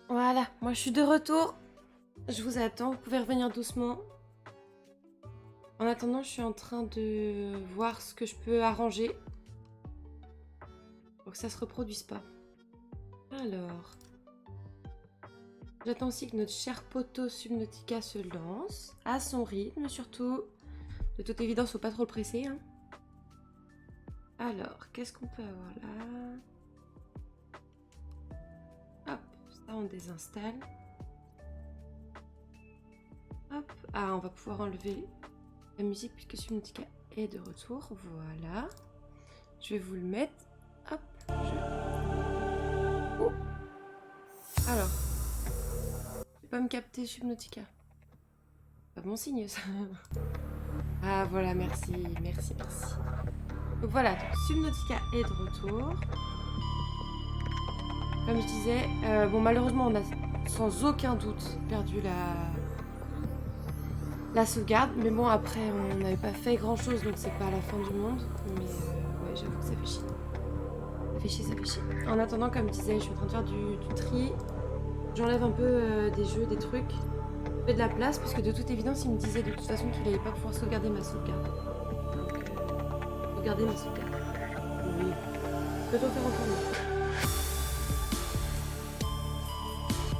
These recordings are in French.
Voilà, moi je suis de retour. Je vous attends, vous pouvez revenir doucement. En attendant, je suis en train de voir ce que je peux arranger pour que ça se reproduise pas. Alors, j'attends aussi que notre cher poteau Subnautica se lance, à son rythme surtout. De toute évidence, faut pas trop le presser. Hein. Alors, qu'est-ce qu'on peut avoir là? Hop, ça on désinstalle. Hop, ah on va pouvoir enlever la musique puisque Subnautica est de retour. Voilà. Je vais vous le mettre. Hop, Oh. Alors, je vais pas me capter Subnautica. Pas bon signe ça. Ah voilà, merci, merci, merci. Donc voilà, donc, Subnautica est de retour. Comme je disais, bon malheureusement on a sans aucun doute perdu la sauvegarde. Mais bon après on n'avait pas fait grand chose donc c'est pas la fin du monde. Mais ouais j'avoue que ça fait chier. Ça fait chier, ça fait chier. En attendant comme je disais, je suis en train de faire du tri. J'enlève un peu des jeux, des trucs. Je fais de la place parce que de toute évidence il me disait de toute façon qu'il n'allait pas pouvoir sauvegarder ma sauvegarde. Donc sauvegarder ma sauvegarde. Oui. Peut-on faire encore mieux?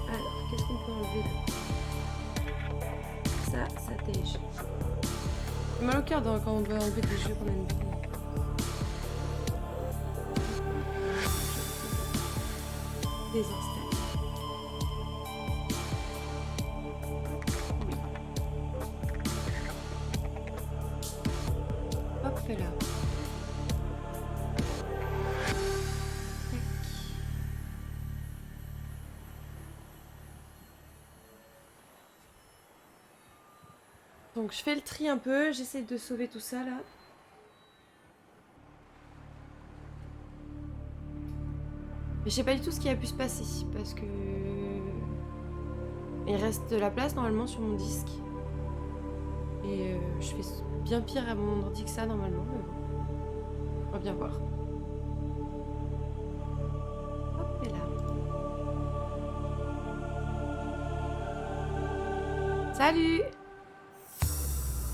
Alors, qu'est-ce qu'on peut enlever là? Ça tège. J'ai mal au cœur quand on doit enlever des jeux qu'on aime bien. Désinstaller. Oui. Hop là. Tac. Donc je fais le tri un peu, j'essaie de sauver tout ça là. Mais je sais pas du tout ce qui a pu se passer parce que il reste de la place normalement sur mon disque. Et je fais bien pire à mon ordi que ça normalement. Mais bon. On va bien voir. Hop et là. Salut!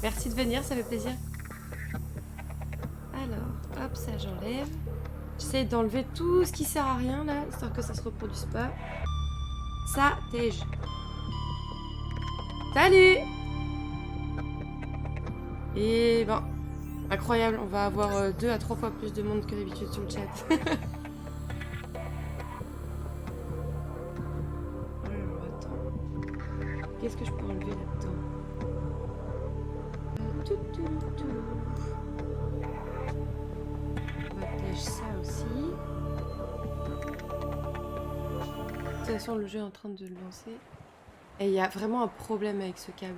Merci de venir, ça fait plaisir. Alors, hop, ça j'enlève. J'essaie d'enlever tout ce qui sert à rien là, histoire que ça se reproduise pas. Ça tège. Salut! Et ben, incroyable, on va avoir 2 à 3 fois plus de monde que d'habitude sur le chat. Alors, attends. Qu'est-ce que je peux enlever là-dedans? On va tège ça aussi. De toute façon, le jeu est en train de le lancer. Et il y a vraiment un problème avec ce câble.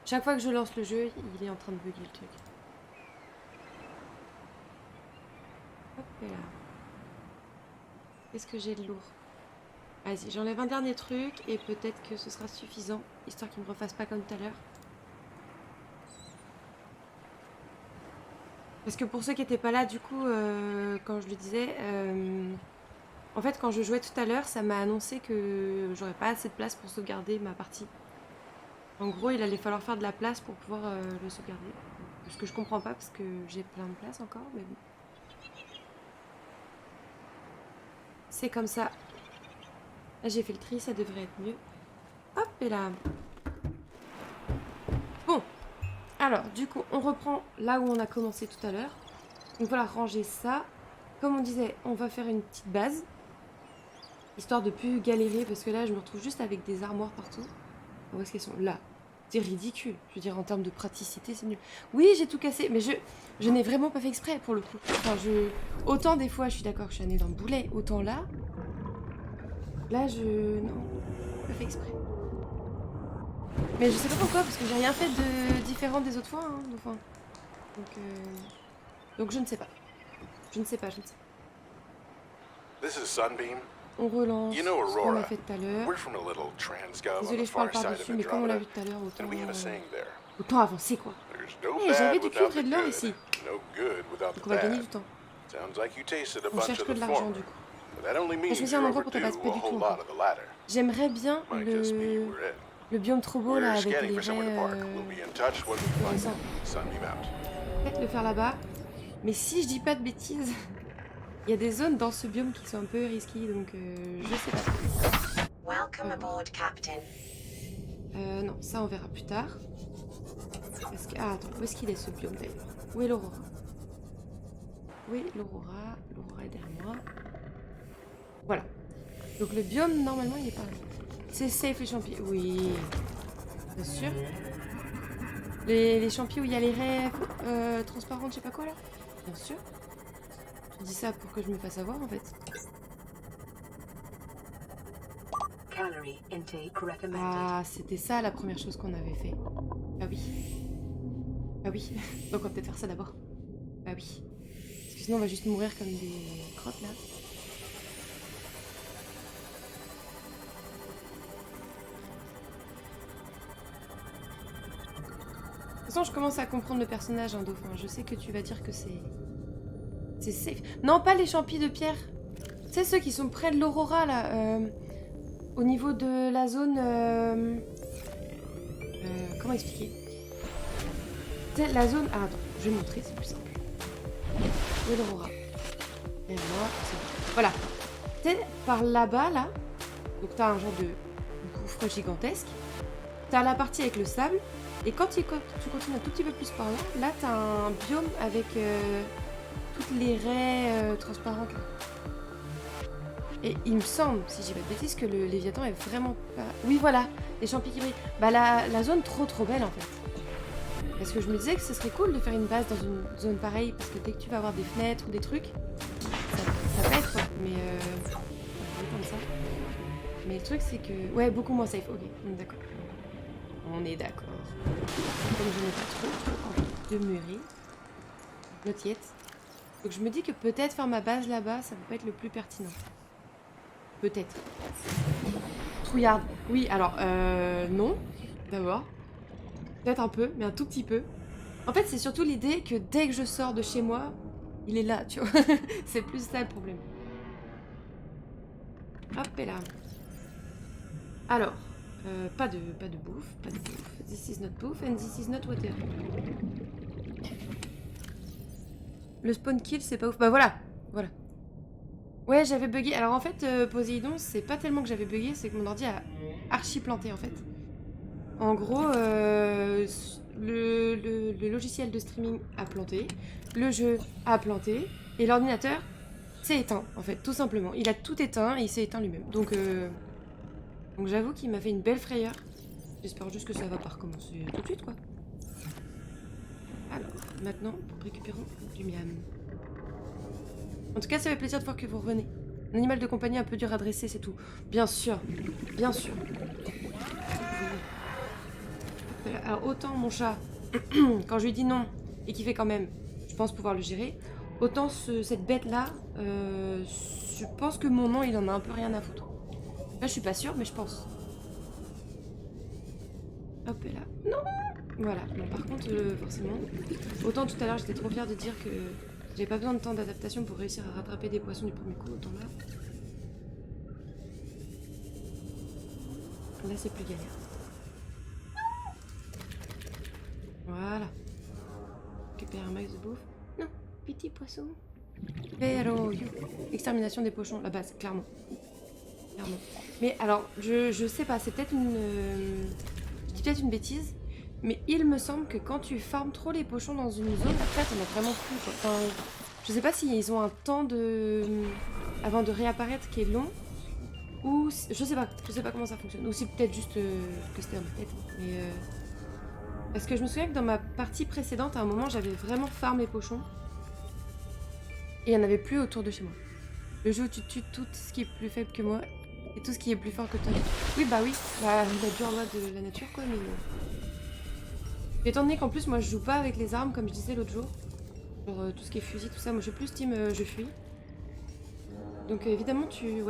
Chaque fois que je lance le jeu, il est en train de bugger le truc. Hop et là. Qu'est-ce que j'ai de lourd? Vas-y, j'enlève un dernier truc et peut-être que ce sera suffisant, histoire qu'il ne me refasse pas comme tout à l'heure. Parce que pour ceux qui n'étaient pas là, du coup, quand je le disais, en fait, quand je jouais tout à l'heure, ça m'a annoncé que j'aurais pas assez de place pour sauvegarder ma partie. En gros, il allait falloir faire de la place pour pouvoir le sauvegarder. Ce que je comprends pas parce que j'ai plein de place encore, mais bon. C'est comme ça. Là, j'ai fait le tri, ça devrait être mieux. Hop, et là. Bon. Alors, du coup, on reprend là où on a commencé tout à l'heure. Donc voilà, ranger ça. Comme on disait, on va faire une petite base. Histoire de plus galérer, parce que là, je me retrouve juste avec des armoires partout. Où est-ce qu'elles sont? Là. C'est ridicule. Je veux dire, en termes de praticité, c'est nul. Oui, j'ai tout cassé, mais je n'ai vraiment pas fait exprès, pour le coup. Enfin, autant des fois, je suis d'accord que je suis un nez dans le boulet, autant là... Là, non, pas fait exprès. Mais je sais pas pourquoi, parce que j'ai rien fait de différent des autres fois. Hein, enfin. Donc je ne sais pas. Je ne sais pas, je ne sais pas. This is Sunbeam. On relance You know ce qu'on a Aurora. fait tout à l'heure. We're from a little transgov on Désolée, the je parle far side par-dessus, of mais comme on l'a Andromeda, vu tout à l'heure, and we have a saying there. autant avancer quoi. There's no Hey, bad j'avais du without cuivre et the de l'or good, ici. no good without Donc the on va gagner bad. du temps. Sounds like you tasted a On bunch cherche of que the de l'argent former. du coup. That only T'as means choisi un you're endroit pour ta base, overdue pas a du tout whole lot encore. of the latter. J'aimerais bien Might just be we're it. le biome trop beau là We're avec scanning les for somewhere to park. We'll be in touch when we find fluorescents. it. Sunbeam out. Peut-être le faire là-bas. Mais si je dis pas de bêtises, il y a des zones dans ce biome qui sont un peu risquées, donc je sais pas. Welcome aboard, Captain. Non, ça on verra plus tard. Parce que... Ah, attends, où est-ce qu'il est ce biome d'ailleurs? Où est l'Aurora? Où est l'Aurora? L'Aurora est derrière moi. Voilà. Donc le biome, normalement, il est pas là. C'est safe les champis. Oui. Bien sûr. Les champis où il y a les raies transparentes, je sais pas quoi là. Bien sûr. Je dis ça pour que je me fasse avoir en fait. Calorie intake recommended. Ah, c'était ça la première chose qu'on avait fait. Ah oui. Ah oui. Donc on va peut-être faire ça d'abord. Ah oui. Parce que sinon on va juste mourir comme des crottes là. De toute façon, je commence à comprendre le personnage, hein, Dauphin. Je sais que tu vas dire que c'est... C'est safe. Non, pas les champis de pierre. Tu sais, ceux qui sont près de l'Aurora, là. Au niveau de la zone... comment expliquer? Tu sais, la zone... Ah, attends, je vais montrer, c'est plus simple. Où est l'Aurora? Et moi, c'est bon. Voilà. Tu sais, par là-bas, là. Donc, t'as un genre de gouffre gigantesque. T'as la partie avec le sable. Et quand tu continues un tout petit peu plus par là, là t'as un biome avec toutes les raies transparentes là. Et il me semble, si j'ai pas de bêtises, que le Léviathan est vraiment pas... Oui voilà, les champis qui brillent. Bah la zone trop belle en fait. Parce que je me disais que ce serait cool de faire une base dans une zone pareille, parce que dès que tu vas avoir des fenêtres ou des trucs, ça peut être quoi. Mais comme ça. Mais le truc c'est que... Ouais, beaucoup moins safe, ok, d'accord. On est d'accord. Comme je n'ai pas trop envie de mûrir. Not yet. Donc je me dis que peut-être faire ma base là-bas, ça peut être le plus pertinent. Peut-être. Trouillarde. Oui, alors, non. D'abord. Peut-être un peu, mais un tout petit peu. En fait, c'est surtout l'idée que dès que je sors de chez moi, il est là, tu vois. C'est plus ça le problème. Hop, et là. Alors. Pas de bouffe, pas de bouffe. This is not bouffe and this is not water. Le spawn kill, c'est pas ouf. Bah voilà, voilà. Ouais, j'avais bugué. Alors en fait, Poséidon, c'est pas tellement que j'avais bugué, c'est que mon ordi a archi planté en fait. En gros, le logiciel de streaming a planté, le jeu a planté, et l'ordinateur s'est éteint en fait, tout simplement. Il a tout éteint et il s'est éteint lui-même. Donc j'avoue qu'il m'a fait une belle frayeur. J'espère juste que ça va pas recommencer tout de suite, quoi. Alors, maintenant, récupérons du miam. En tout cas, ça fait plaisir de voir que vous revenez. Un animal de compagnie un peu dur à dresser, c'est tout. Bien sûr, bien sûr. Alors, autant mon chat, quand je lui dis non, et qu'il fait quand même, je pense pouvoir le gérer, autant cette bête-là, je pense que mon nom, il en a un peu rien à foutre. Là, je suis pas sûre, mais je pense. Hop, et là. Non! Voilà. Bon, par contre, forcément... Autant tout à l'heure, j'étais trop fière de dire que j'avais pas besoin de temps d'adaptation pour réussir à rattraper des poissons du premier coup, autant là... Là, c'est plus galère. Voilà. Récupérer un max de bouffe. Non, petit poisson. Pero you. Extermination des pochons, la base, clairement. Mais alors, je sais pas, c'est peut-être une... je dis peut-être une bêtise, mais il me semble que quand tu farmes trop les pochons dans une zone, après t'en as vraiment plus, quoi. Enfin, je sais pas s'ils ont un temps de... avant de réapparaître qui est long, ou... Je sais pas comment ça fonctionne. Ou c'est peut-être juste que c'était dans ma tête. Mais... Parce que je me souviens que dans ma partie précédente, à un moment, j'avais vraiment farm les pochons. Et il n'y en avait plus autour de chez moi. Le jeu où tu tues tout ce qui est plus faible que moi. Et tout ce qui est plus fort que toi. Oui, bah oui. Bah, il a dû en mode de la nature, quoi, mais... Étant donné qu'en plus, moi, je joue pas avec les armes, comme je disais l'autre jour. Genre, tout ce qui est fusil, tout ça. Moi, je suis plus team, je fuis. Donc, évidemment, tu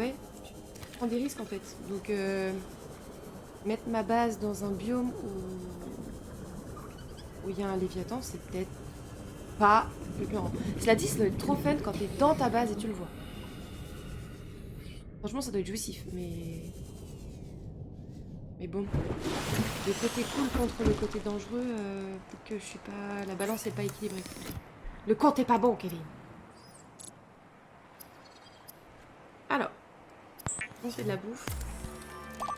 prends des risques, en fait. Donc, mettre ma base dans un biome où il y a un Léviathan, c'est peut-être pas le plus grand. Cela dit, ça doit être trop fun quand t'es dans ta base et tu le vois. Franchement, ça doit être jouissif, mais... Mais bon. Le côté cool contre le côté dangereux, peut-être que je suis pas... La balance est pas équilibrée. Le compte est pas bon, Kevin. Alors. On fait de la bouffe.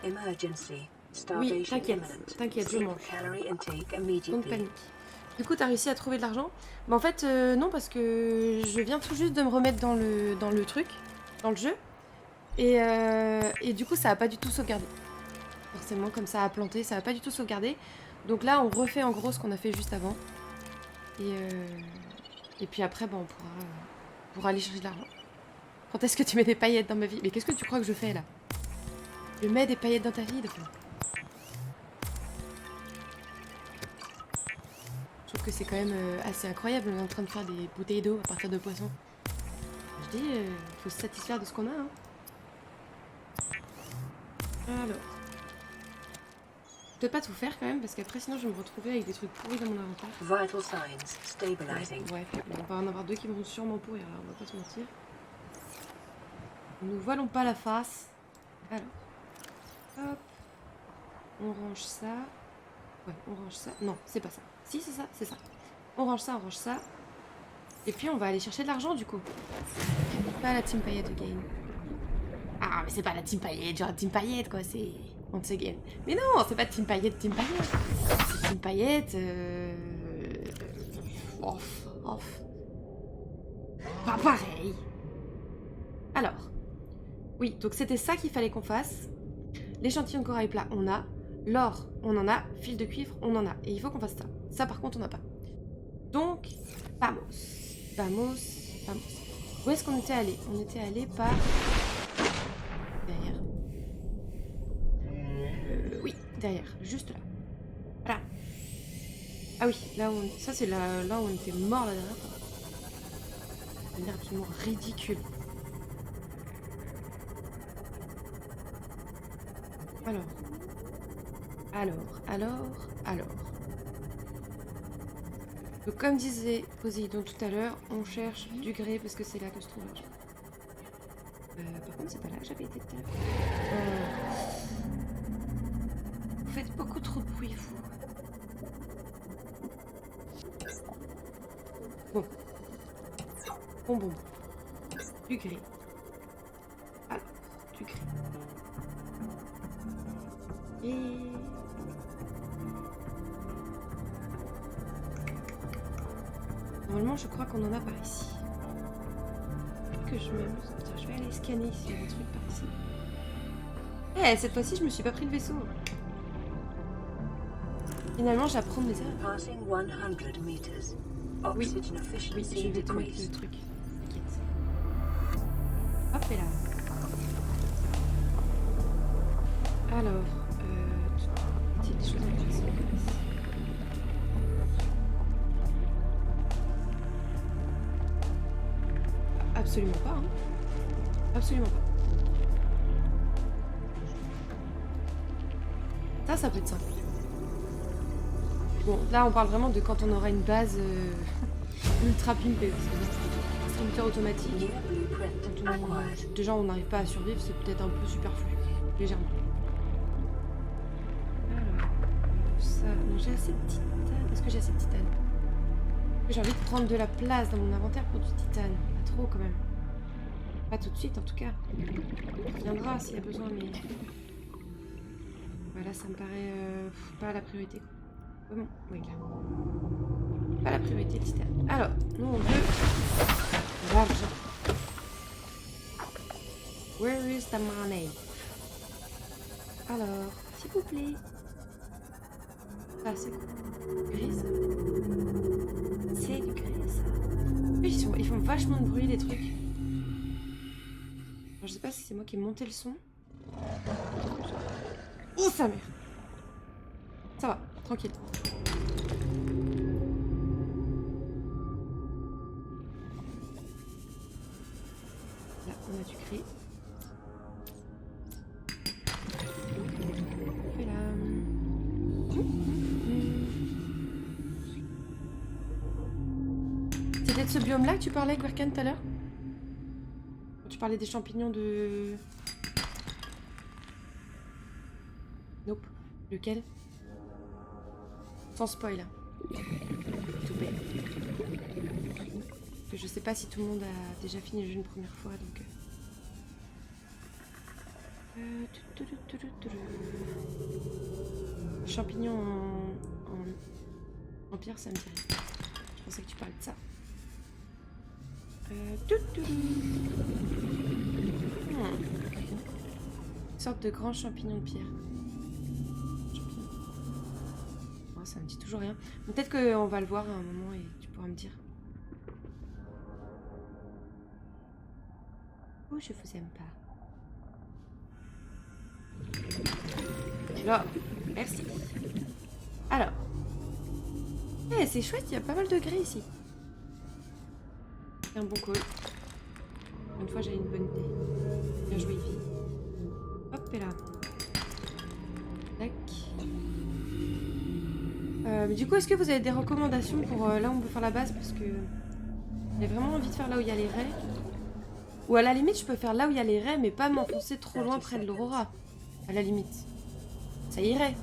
Emergency. Oui, Starvation t'inquiète, imminent. t'inquiète, je Skip mange. calorie intake Don't immediately. panique. Du coup, t'as réussi à trouver de l'argent? Bah en fait, non, parce que je viens tout juste de me remettre dans le truc, dans le jeu. Et du coup, ça a pas du tout sauvegardé. Forcément, comme ça a planté, ça a pas du tout sauvegardé. Donc là, on refait en gros ce qu'on a fait juste avant. Et puis après, bah, on pourra aller chercher de l'argent. Quand est-ce que tu mets des paillettes dans ma vie? Mais qu'est-ce que tu crois que je fais là? Je mets des paillettes dans ta vie, depuis. Je trouve que c'est quand même assez incroyable. On est en train de faire des bouteilles d'eau à partir de poissons. Je dis, faut se satisfaire de ce qu'on a. Hein. Alors. Peut-être pas tout faire quand même, parce qu'après sinon je vais me retrouver avec des trucs pourris dans mon inventaire. Vital signs stabilizing. Ouais, on va en avoir deux qui vont sûrement pourrir, alors on va pas se mentir. Nous voilons pas la face. Alors. Hop. On range ça. Ouais, on range ça. Non, c'est pas ça. Si, c'est ça, c'est ça. On range ça, on range ça. Et puis on va aller chercher de l'argent du coup. Pas la team paillette again. Ah, mais c'est pas la team paillette, genre team paillette quoi, c'est... Once again. Mais non, c'est pas team paillette, team paillette. C'est team paillette, off. Pas pareil. Alors. Oui, donc c'était ça qu'il fallait qu'on fasse. L'échantillon de corail plat, on a. L'or, on en a. Fil de cuivre, on en a. Et il faut qu'on fasse ça. Ça, par contre, on n'a pas. Donc, vamos. Où est-ce qu'on était allé? On était allé par... Derrière. Oui, derrière. Juste là. Voilà. Ah oui, là où on... Ça, c'est là où on était mort la dernière fois. C'est absolument ridicule. Alors. Donc comme disait Poséidon tout à l'heure, on cherche du grès parce que c'est là que se trouve l'argent. Par contre, c'est pas là que j'avais été tout à l'heure. Vous faites beaucoup trop de bruit, vous. Bon. Du grès. Alors, du grès. Et... Normalement, je crois qu'on en a par ici. Que je m'amuse. Tiens, je vais aller scanner s'il y a des trucs par ici. Eh, cette fois-ci, je me suis pas pris le vaisseau. Finalement, j'apprends de mes erreurs. Passing 100 meters. Oui, Oxygen je efficiency vais te mettre le decreased. truc. T'inquiète. Hop, et là. Alors, petites choses intéressantes. Absolument pas, hein. Absolument pas. Ça peut être simple. Bon, là on parle vraiment de quand on aura une base ultra pimpée. Parce que distributeur automatique, New blueprint quand acquired. déjà on n'arrive pas à survivre, c'est peut-être un peu superflu. Légèrement. Alors, ça. Non, j'ai assez de titane. Est-ce que j'ai assez de titane? J'ai envie de prendre de la place dans mon inventaire pour du titane. Pas trop quand même. Pas tout de suite en tout cas. Il viendra s'il y a besoin, mais... Voilà, ça me paraît pas la priorité. Bon, oui, là. Pas la priorité, le titane. Alors, nous on veut... l'argent. Where is the money? Alors, s'il vous plaît. Ah, c'est quoi? Gris, ça. C'est du gris, ça. Ils font vachement de bruit, les trucs. Alors, je sais pas si c'est moi qui ai monté le son. Oh, sa mère! Ça va, tranquille. Là, on a du gris. Et là... C'était de ce biome-là que tu parlais, Gwerkan, tout à l'heure? Quand tu parlais des champignons de... Nope. Lequel? Sans spoil. Tout bête. Je sais pas si tout le monde a déjà fini le jeu une première fois, donc... Champignons en pierre, ça me dit rien. Je pensais que tu parlais de ça. Une sorte de grand champignon de pierre. Oh, ça me dit toujours rien. Peut-être qu'on va le voir à un moment et tu pourras me dire. Oh, je vous aime pas. Alors, merci. Alors. Eh, c'est chouette, il y a pas mal de grès ici. C'est un bon call. Une fois, j'ai une bonne idée. Bien joué, Ivy. Hop, et là. Tac. Mais du coup, est-ce que vous avez des recommandations pour là où on peut faire la base? Parce que j'ai vraiment envie de faire là où il y a les raies. Ou à la limite, je peux faire là où il y a les raies, mais pas m'enfoncer trop loin près de l'Aurora. À la limite. Ça irait.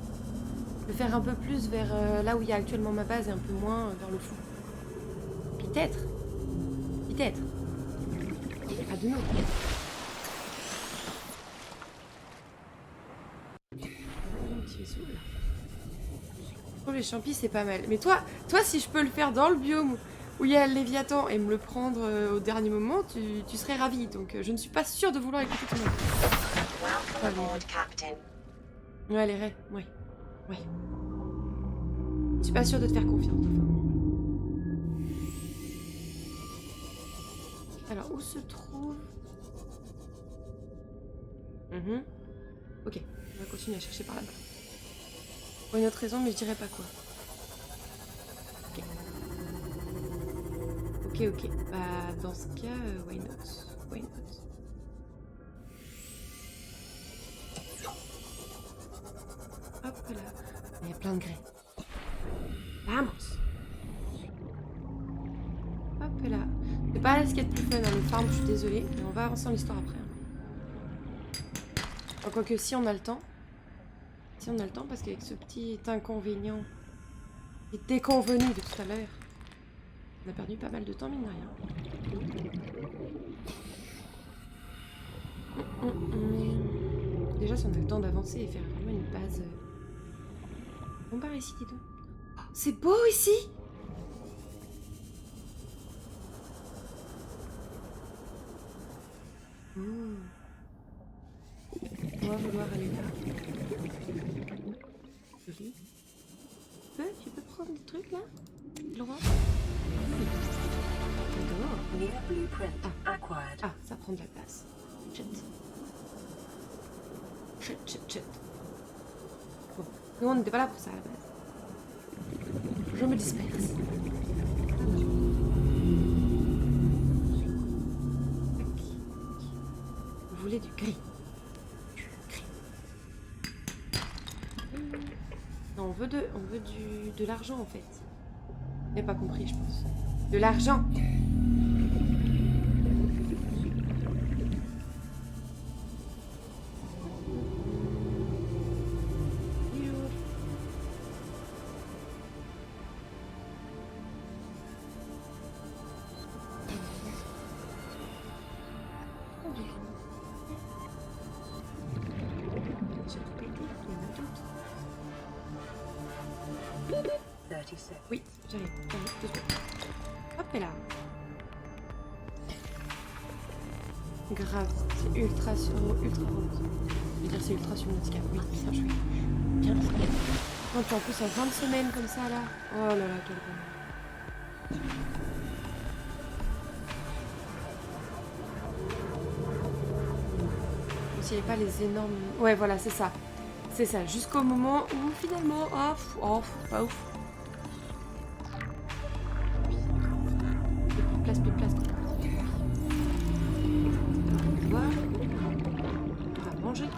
Le faire un peu plus vers là où il y a actuellement ma base et un peu moins vers le fond. Peut-être. Peut-être. À de nous. Un petit vaisseau là. Oh, les champis, c'est pas mal. Mais toi, si je peux le faire dans le biome où il y a le Léviathan et me le prendre au dernier moment, tu serais ravi. Donc je ne suis pas sûre de vouloir écouter ton avis. Ouais, les raies, ouais. Ouais. Je suis pas sûre de te faire confiance. Alors, où se trouve... Ok, on va continuer à chercher par là-bas. Pour une autre raison, mais je dirais pas quoi. Ok. Bah, dans ce cas, why not? Why not? Hop là. Il y a plein de grès. Vamos! Hop là. C'est pas ce qu'il y a de plus fun dans le farm, je suis désolée, mais on va avancer dans l'histoire après. Enfin, quoique si on a le temps. Si on a le temps, parce qu'avec ce petit inconvénient et déconvenu de tout à l'heure, on a perdu pas mal de temps, mine de rien. Déjà, si on a le temps d'avancer et faire vraiment une base... On part ici, dis donc. Oh, c'est beau ici! On va vouloir aller là. Joli. Tu peux prendre des trucs là? Le roi? Ah, ça prend de la place. Chut. Bon, nous on n'était pas là pour ça à la base. Je me disperse. Vous voulez du gris? Non, on veut de l'argent en fait. Vous n'avez pas compris, je pense. De l'argent. Oui, j'arrive. 2 secondes. Hop, et là. Grave, c'est ultra rose. Je veux dire, c'est ultra sur handicap. Oui, bien joué. Bien. Non, puis en plus, en fin de semaine comme ça, là. Oh là là, quel bon. S'il n'y avait pas les énormes... Ouais, voilà, c'est ça. C'est ça, jusqu'au moment où finalement... Oh, pas ouf. Plus de place. Boire. On va manger.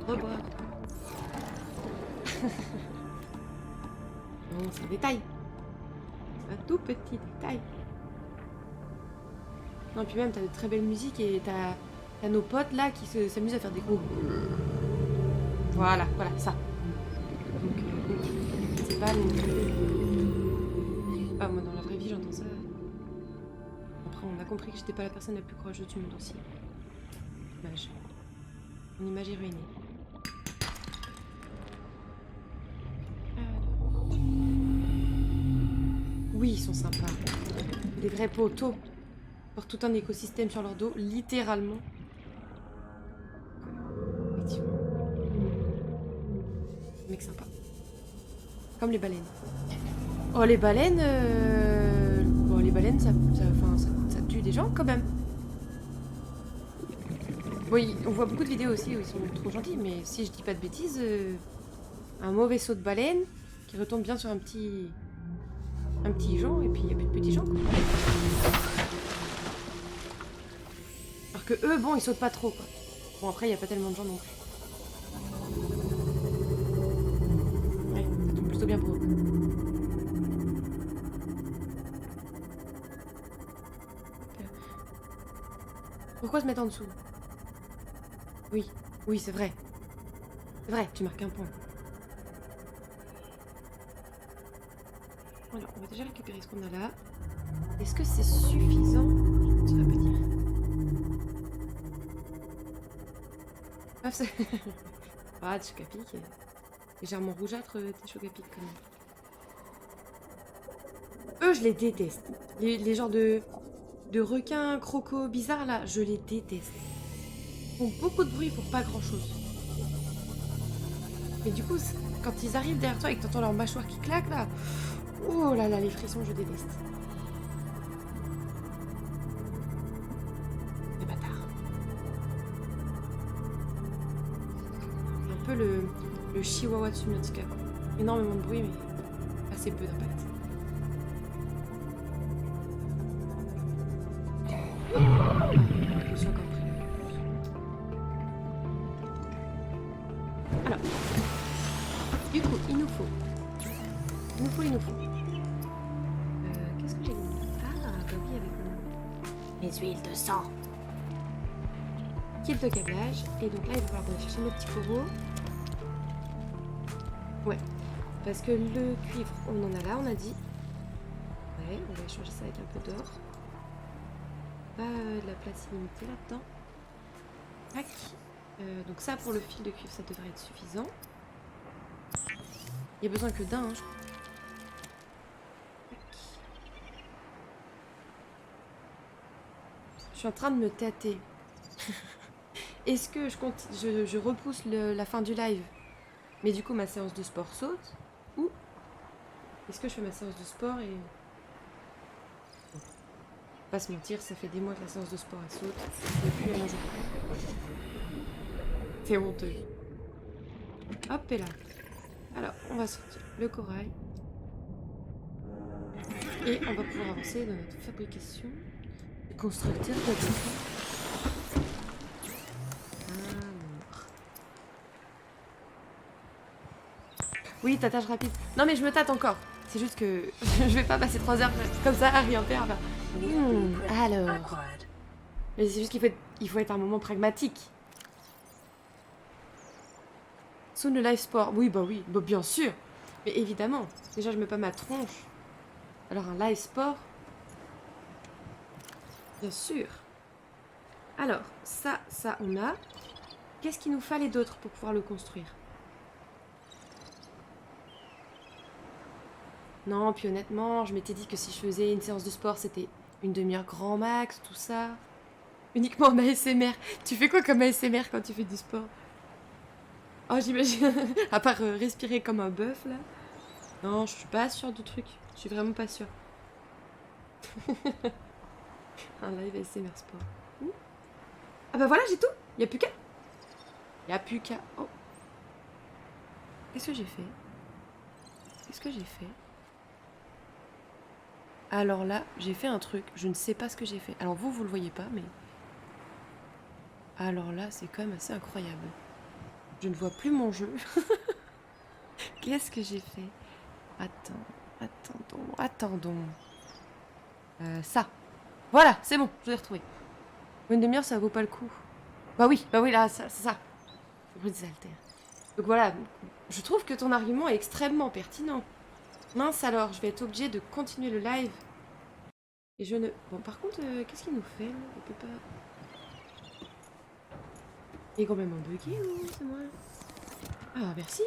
Reboire. Non, c'est un détail. C'est un tout petit détail. Non, puis même, t'as de très belles musiques et t'as nos potes là qui s'amusent à faire des gros... Voilà, ça. Donc, c'est pas non plus... Ah, moi, dans la vraie vie, j'entends ça. Après, on a compris que j'étais pas la personne la plus courageuse du monde aussi. Dommage. Mon image est ruinée. Alors. Oui, ils sont sympas. Des vrais poteaux. Portent tout un écosystème sur leur dos, littéralement. Effectivement. Mec sympa. Comme les baleines. Oh, les baleines... Bon, les baleines, ça tue des gens, quand même. Bon, on voit beaucoup de vidéos aussi où ils sont trop gentils, mais si je dis pas de bêtises, un mauvais saut de baleine qui retombe bien sur un petit gens, et puis il n'y a plus de petits gens, quoi. Alors que eux, bon, ils sautent pas trop, quoi. Bon, après, il n'y a pas tellement de gens non plus. Ouais, ça tombe plutôt bien pour eux. Pourquoi se mettre en dessous? Oui, oui, c'est vrai. C'est vrai, tu marques un point. Alors, on va déjà récupérer ce qu'on a là. Est-ce que c'est suffisant? Je ne saurais pas dire. Ah, c'est... Ah, des chocs-à-pic. Légèrement rougeâtre, tes chocs-à-pic, quand même. Eux, je les déteste. Les genres de requins crocos bizarres, là, je les déteste. Ils font beaucoup de bruit pour pas grand-chose. Mais du coup, quand ils arrivent derrière toi et que t'entends leur mâchoire qui claque, là... Oh là là, les frissons, je déteste. Les bâtards. C'est un peu le chihuahua de Subnautica. Énormément de bruit, mais assez peu d'impact. Je me suis encore pris. Alors, du coup, il nous faut. Qu'est-ce que j'ai mis? Ah, bah oui, avec les huiles de sang. Kit de câblage. Et donc là, il va falloir qu'on aille chercher nos petits coraux. Ouais. Parce que le cuivre, on en a là, on a dit. Ouais, on va échanger ça avec un peu d'or. Pas de la place illimitée là-dedans. Tac. Donc ça, pour le fil de cuivre, ça devrait être suffisant. Il y a besoin que d'un, hein, je crois. Je suis en train de me tâter. Est-ce que je repousse la fin du live, mais du coup ma séance de sport saute, ou est-ce que je fais ma séance de sport et... Bon, pas se mentir, ça fait des mois que la séance de sport elle saute, depuis un jour. C'est honteux. Hop et là. Alors, on va sortir le corail. Et on va pouvoir avancer dans notre fabrication. Constructeur de bâtiment. Oui, tâtage rapide. Non mais je me tâte encore. C'est juste que je vais pas passer 3 heures comme ça à rien faire. Alors. Mais c'est juste qu'il faut être un moment pragmatique. Soon le live sport. Oui, bah bien sûr. Mais évidemment. Déjà je mets pas ma tronche. Alors un live sport. Bien sûr. Alors, ça on a. Qu'est-ce qu'il nous fallait d'autre pour pouvoir le construire? Non, puis honnêtement, je m'étais dit que si je faisais une séance de sport, c'était une demi-heure grand max, tout ça. Uniquement en ASMR. Tu fais quoi comme ASMR quand tu fais du sport? Oh, j'imagine. À part respirer comme un bœuf, là. Non, je suis pas sûre du truc. Je suis vraiment pas sûre. Un live ASMR sport. Ah bah voilà, j'ai tout. Y a plus qu'à. Oh. Qu'est-ce que j'ai fait? Alors là, j'ai fait un truc. Je ne sais pas ce que j'ai fait. Alors vous le voyez pas, mais... Alors là, c'est quand même assez incroyable. Je ne vois plus mon jeu. Qu'est-ce que j'ai fait? Attendons. Ça. Voilà, c'est bon, je l'ai retrouvé. Une demi-heure, ça vaut pas le coup. Bah oui, là, c'est ça. Le bruit des haltères. Donc voilà, je trouve que ton argument est extrêmement pertinent. Mince alors, je vais être obligée de continuer le live. Et je ne... Bon, par contre, qu'est-ce qu'il nous fait là? On peut pas... Il est complètement bugué ou c'est moi? Ah, merci.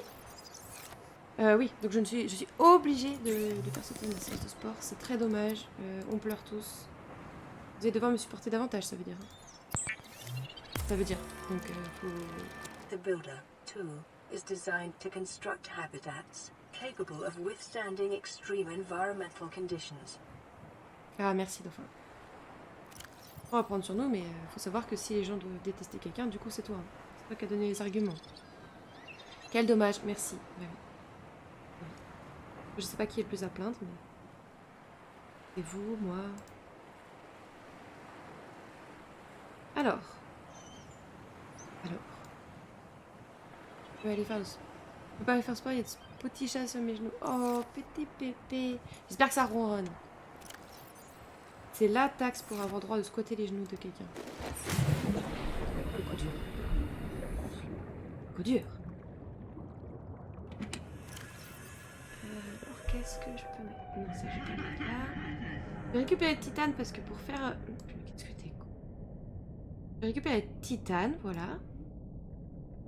Oui, donc je suis obligée de faire sauter ma séance de sport. C'est très dommage. On pleure tous. Vous allez devoir me supporter davantage, ça veut dire. Ça veut dire. Donc, faut... The builder, too, is designed to construct habitats capable of withstanding extreme environmental conditions. Ah, merci, dauphin. On va prendre sur nous, mais faut savoir que si les gens doivent détester quelqu'un, du coup, c'est toi. C'est toi qui as donné les arguments. Quel dommage, merci. Ouais. Ouais. Je sais pas qui est le plus à plaindre, mais... C'est vous, moi... Alors... Je peux aller faire le... Je peux pas aller faire sport, il y a des petits chats sur mes genoux. Oh, petit pépé. J'espère que ça ronronne. C'est la taxe pour avoir droit de squatter les genoux de quelqu'un. Le coup dur. Le coup dur. Alors, qu'est-ce que je peux mettre? Non, ça, je vais pas mettre là. Je vais récupérer le titane parce que pour faire... Qu'est-ce que t'es con. Je vais récupérer le titane, voilà.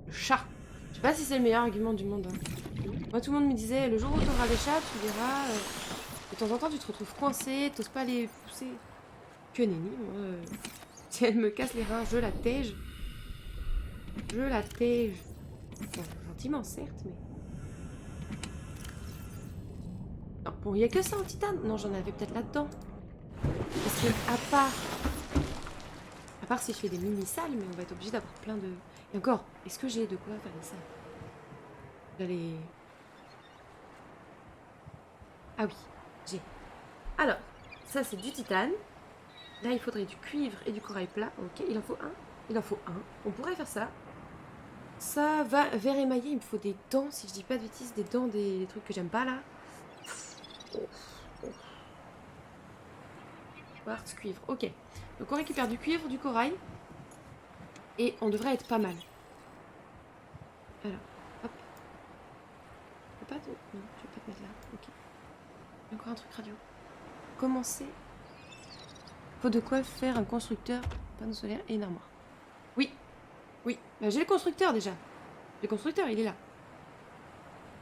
Le chat. Je sais pas si c'est le meilleur argument du monde. Hein. Moi, tout le monde me disait, le jour où tu auras des chats, tu verras... de temps en temps, tu te retrouves coincé, t'oses pas les pousser. Que nenni, moi. Si elle me casse les reins, je la tège. Je la tège. Bon, gentiment, certes, mais... Non, bon, il y a que ça en titane. Non, j'en avais peut-être là-dedans. Parce que, à part si je fais des mini-salles, mais on va être obligé d'avoir plein de... Et encore, est-ce que j'ai de quoi faire des salles? J'allais... Ah oui, j'ai. Alors, ça c'est du titane. Là, il faudrait du cuivre et du corail plat. Ok, il en faut un. Il en faut un. On pourrait faire ça. Ça va, verre émaillé, il me faut des dents, si je dis pas de bêtises, des dents, des trucs que j'aime pas là. Quartz, cuivre, ok. Donc on récupère du cuivre, du corail. Et on devrait être pas mal. Alors, hop. Je peux pas te... Non, je vais pas te mettre là. Ok. Encore un truc radio. Commencer. Faut de quoi faire un constructeur, panneau solaire et une armoire. Oui. Oui. Bah, j'ai le constructeur déjà. Le constructeur, il est là.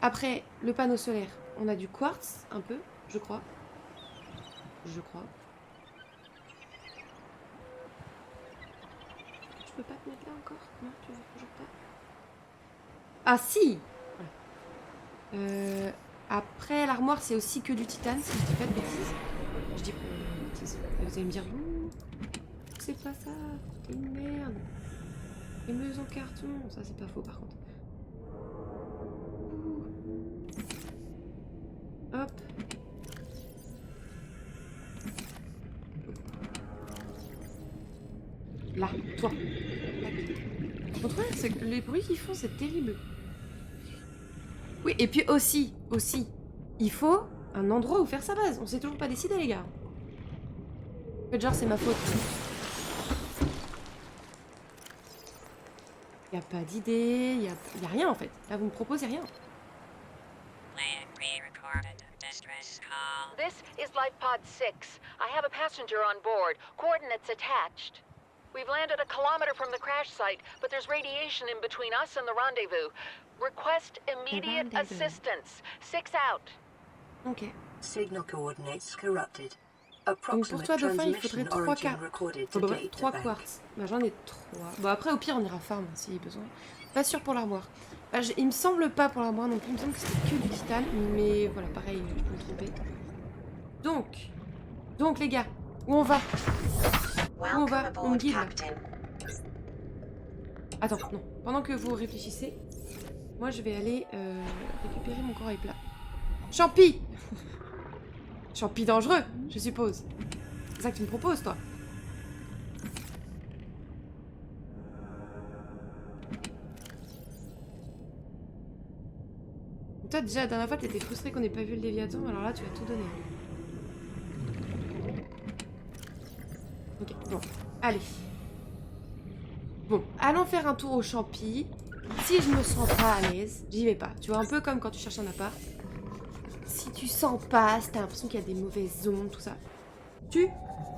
Après, le panneau solaire, on a du quartz, un peu, je crois. Je crois. Je peux pas te mettre là encore? Non, tu veux toujours pas? Ah si! Voilà. Après, l'armoire, c'est aussi que du titane, si je dis pas de bêtises. Je dis pas de bêtises. Vous allez me dire, c'est pas ça, t'es une merde. Les meuses en carton, ça c'est pas faux par contre. Hop. Là, toi. Le problème, c'est que les bruits qu'ils font, c'est terrible. Oui, et puis aussi, il faut un endroit où faire sa base. On s'est toujours pas décidé, les gars. Genre, c'est ma faute. Y a pas d'idée, y a rien en fait. Là, vous me proposez rien. This is Life Pod 6. I have a passenger on board. Coordinates attached. We've landed a kilometer from the crash site, but there's radiation in between us and the rendezvous. Request immediate assistance. 6 out. Ok. Signal coordinates corrupted. Donc pour toi, dauphin, il faudrait 3 quartz. Bah, j'en ai 3. Bon, après, au pire, on ira farm hein, s'il y a besoin. Pas sûr pour l'armoire. Bah, il me semble pas pour l'armoire non plus. Il me semble que c'était que du titane. Mais voilà, pareil, je peux me tromper. Donc les gars, où on va? Où on va? On me guide là. Attends, non. Pendant que vous réfléchissez, moi je vais aller récupérer mon corail plat. Champi! Champi dangereux, je suppose. C'est ça que tu me proposes, toi. Toi, déjà, la dernière fois, t'étais frustré qu'on n'ait pas vu le Léviathan, alors là, tu vas tout donner. Ok, bon. Allez. Bon, allons faire un tour au champi. Si je me sens pas à l'aise, j'y vais pas. Tu vois, un peu comme quand tu cherches un appart. Si tu sens pas, si t'as l'impression qu'il y a des mauvaises ondes, tout ça, tu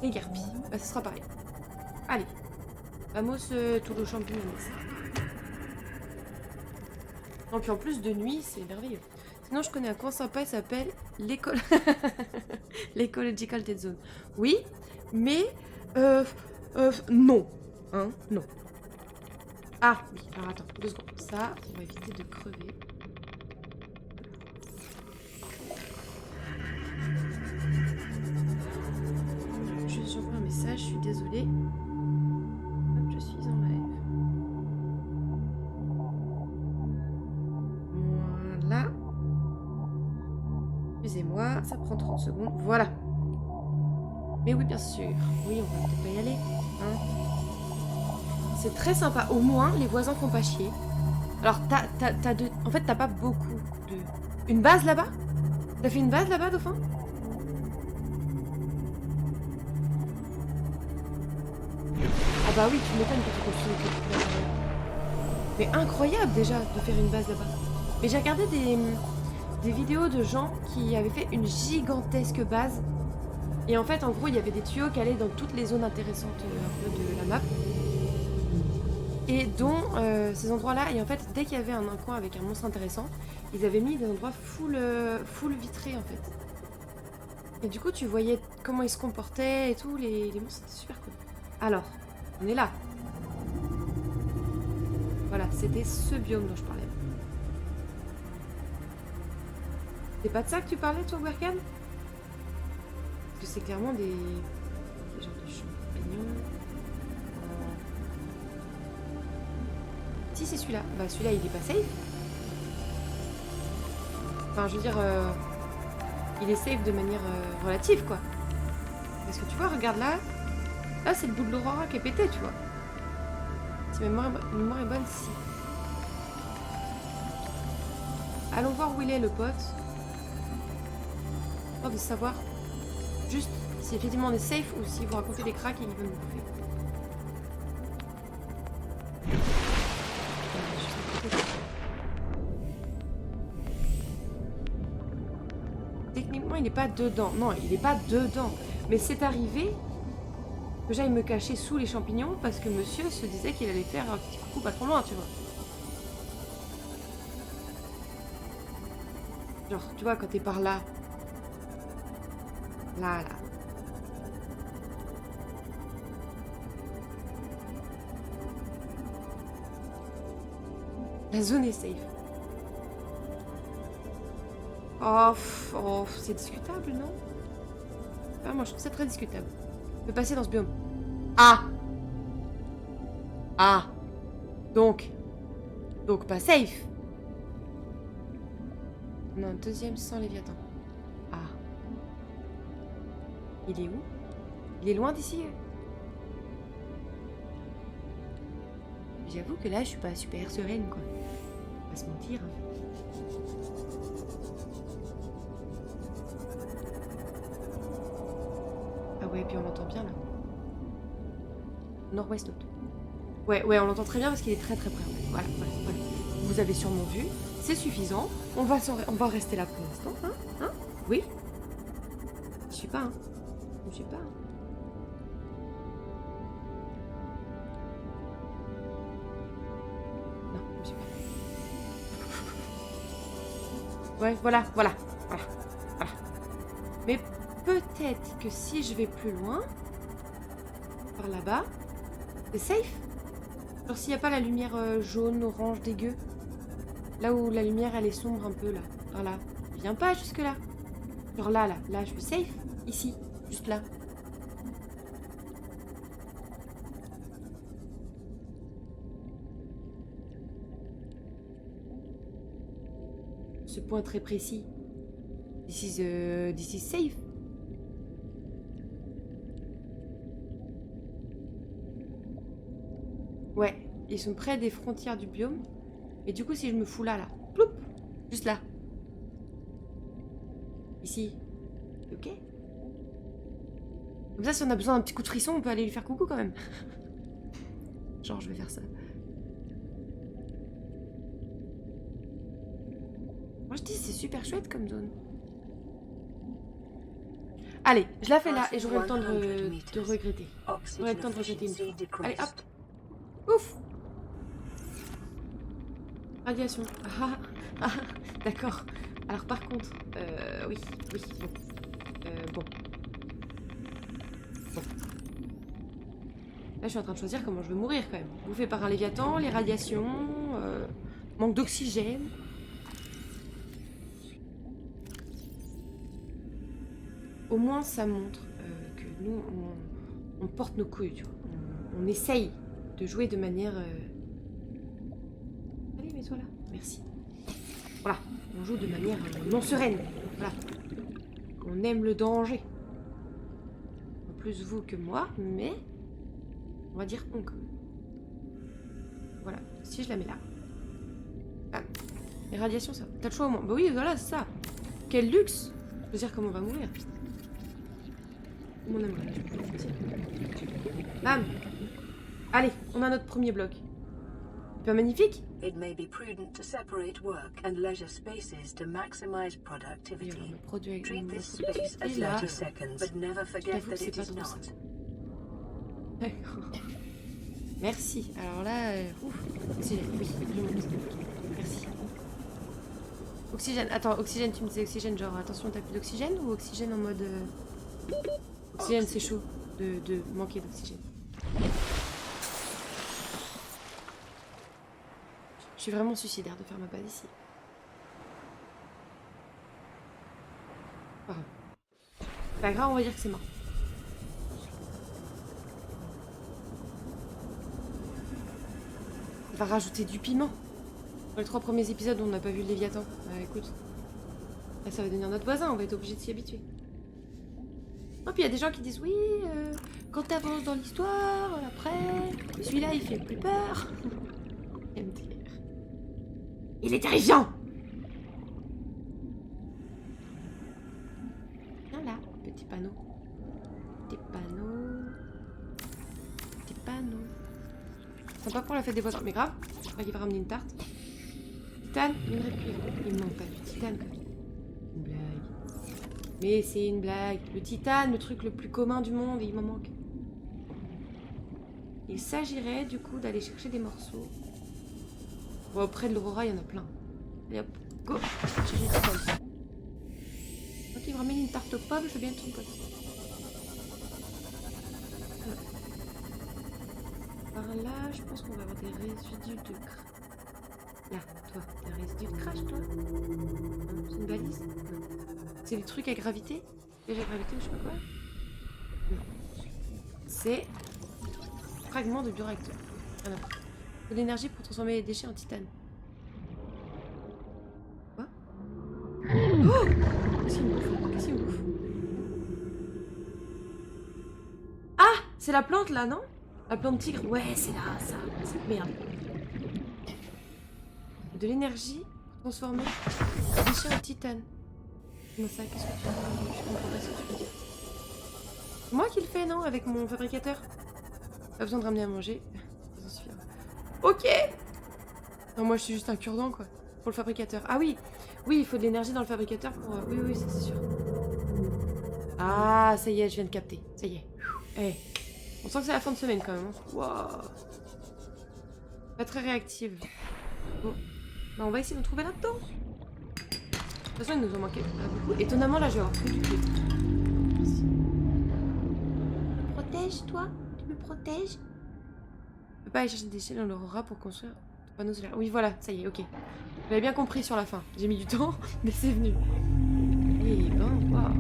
égarpilles. Bah, ce sera pareil. Allez. Vamos tout le champignon. Non, puis en plus de nuit, c'est merveilleux. Sinon, je connais un coin sympa, il s'appelle l'école. l'Ecological Dead Zone. Oui, mais non. Hein, non. Ah, oui, alors attends, 2 secondes. Ça, on va éviter de crever. J'envoie un message, je suis désolée. Hop, je suis en live. Voilà. Excusez-moi, ça prend 30 secondes. Voilà. Mais oui, bien sûr. Oui, on va peut-être pas y aller. Hein. C'est très sympa. Au moins, les voisins font pas chier. Alors, t'as de... En fait, t'as pas beaucoup de... Une base là-bas? T'as fait une base là-bas, Dauphin? Ah bah oui, tu m'étonnes que tu construis quelque chose. Mais incroyable déjà de faire une base là-bas. Mais j'ai regardé des vidéos de gens qui avaient fait une gigantesque base. Et en fait, en gros, il y avait des tuyaux qui allaient dans toutes les zones intéressantes un peu de la map. Et dont ces endroits-là. Et en fait, dès qu'il y avait un coin avec un monstre intéressant, ils avaient mis des endroits full vitrés en fait. Et du coup, tu voyais comment ils se comportaient et tout. Les monstres, c'était super cool. Alors, on est là. Voilà, c'était ce biome dont je parlais. C'est pas de ça que tu parlais, toi, Werkan? Parce que c'est clairement des genres de champignons. Si, c'est celui-là. Bah, celui-là, il est pas safe. Enfin, je veux dire, il est safe de manière relative, quoi. Parce que tu vois, regarde là. Là, c'est le bout de l'aurora qui est pété, tu vois. Si ma mémoire est bonne, si. Allons voir où il est, le pote. Histoire de savoir juste si effectivement on est safe ou si vous racontez des cracks et qu'ils veulent nous bouffer. Techniquement, il n'est pas dedans. Non, il n'est pas dedans. Mais c'est arrivé que j'aille me cacher sous les champignons parce que monsieur se disait qu'il allait faire un petit coucou pas trop loin, tu vois. Genre, tu vois, quand t'es par là. Là. La zone est safe. Oh, c'est discutable, non? Ah, moi, je trouve ça très discutable. De passer dans ce biome. Ah! Donc pas safe. On a un deuxième sans Léviathan. Ah. Il est où? Il est loin d'ici? J'avoue que là, je suis pas super sereine, quoi. On va pas se mentir. Ah ouais, puis on l'entend bien, là. Nord-ouest auto. Ouais, on l'entend très bien parce qu'il est très très près. Voilà. Vous avez sûrement vu. C'est suffisant. On va rester là pour l'instant. Hein? Oui? Je suis pas, hein. Je suis pas. Non, je suis pas. Ouais, voilà. Mais peut-être que si je vais plus loin, par là-bas, c'est safe. Genre s'il n'y a pas la lumière jaune, orange, dégueu. Là où la lumière elle est sombre un peu là. Par là. Je viens pas jusque là. Genre là, je suis safe. Ici, juste là. Ce point très précis. This is safe. Ouais, ils sont près des frontières du biome. Et du coup, si je me fous là, ploup, juste là. Ici. Ok. Comme ça, si on a besoin d'un petit coup de frisson, on peut aller lui faire coucou quand même. Genre, je vais faire ça. Moi je dis c'est super chouette comme zone. Allez, je la fais là et j'aurai le temps de regretter. J'aurai le temps de regretter une fois. Allez, hop. Ouf. Radiation. Ah, ah, d'accord. Alors par contre, oui, bon. Bon. Là, je suis en train de choisir comment je veux mourir quand même. Bouffé par un léviathan, les radiations, manque d'oxygène. Au moins, ça montre que nous, on porte nos couilles, tu vois. On essaye de jouer de manière... Allez, mets-toi là. Merci. Voilà. On joue de manière non sereine. Voilà. On aime le danger. En plus vous que moi, mais... On va dire on quand même. Voilà. Si je la mets là. Ah. Les radiations, ça... T'as le choix au moins. Bah oui, voilà, c'est ça. Quel luxe. Je veux dire comment on va mourir. Mon amour. Bam. Allez, on a notre premier bloc. Pas magnifique. It may be prudent to separate work and leisure spaces to maximize productivity. Treat this space as 30 seconds, but never forget that it is not. D'accord. Merci. Alors là, oxygène. Oui, je monte. Merci. Oxygène. Attends, oxygène, tu me disais oxygène, genre attention, t'as plus d'oxygène ou oxygène en mode. Oxygène, c'est chaud de manquer d'oxygène. Je suis vraiment suicidaire de faire ma base ici. Pas grave. Pas grave, on va dire que c'est mort. On va rajouter du piment. Dans les 3 premiers épisodes, on n'a pas vu le Léviathan. Bah écoute. Là, ça va devenir notre voisin, on va être obligé de s'y habituer. Oh, puis il y a des gens qui disent oui, quand t'avances dans l'histoire, après, celui-là il fait plus peur. MDR. Il est terrifiant. Viens là, petit panneau. Petit panneau. Petit panneau. Sympa pour la fête des voisins, mais grave, je crois qu'il va ramener une tarte. Titane, il me manque pas du titane quand même. Une blague. Mais c'est une blague. Le titane, le truc le plus commun du monde, et il m'en manque. Il s'agirait du coup d'aller chercher des morceaux. Bon, auprès de l'Aurora, il y en a plein. Allez hop, go. Chercher des pommes. Quand il me ramène une tarte aux pommes, je veux bien être son pote. Par là, je pense qu'on va avoir des résidus de crash. Là, toi, t'as un résidu de crash, toi? Non, c'est une balise? Non. C'est des trucs à gravité? Déjà gravité ou je sais pas quoi? Non. C'est fragment de bioréacteur. Voilà. De l'énergie pour transformer les déchets en titane. Quoi? Oh! Qu'est-ce qu'il me bouffe? Qu'est-ce qu'il me bouffe? Ah! C'est la plante là, non? La plante tigre? Ouais, c'est là, ça. Cette merde. De l'énergie pour transformer les déchets en titane. Comment ça? Qu'est-ce que tu veux dire? Je comprends pas ce que tu veux dire. C'est moi qui le fais, non? Avec mon fabricateur? Pas besoin de ramener à manger. Ça suffit. Ok! Non, moi je suis juste un cure-dent, quoi. Pour le fabricateur. Ah oui! Oui, il faut de l'énergie dans le fabricateur pour... Oui, ça c'est sûr. Ah, ça y est, je viens de capter. Ça y est. Eh. On sent que c'est la fin de semaine, quand même. Waouh! Pas très réactive. Bon. Bah, on va essayer de trouver là-dedans. De toute façon, il nous en manquait beaucoup. Étonnamment, là, je vais avoir plus du tout. Merci. Tu me protèges, toi? Tu me protèges? Je peux pas aller chercher des déchets dans l'Aurora pour construire ton panneau solaire. Oui, voilà, ça y est, ok. J'avais bien compris sur la fin. J'ai mis du temps, mais c'est venu. Eh ben, waouh.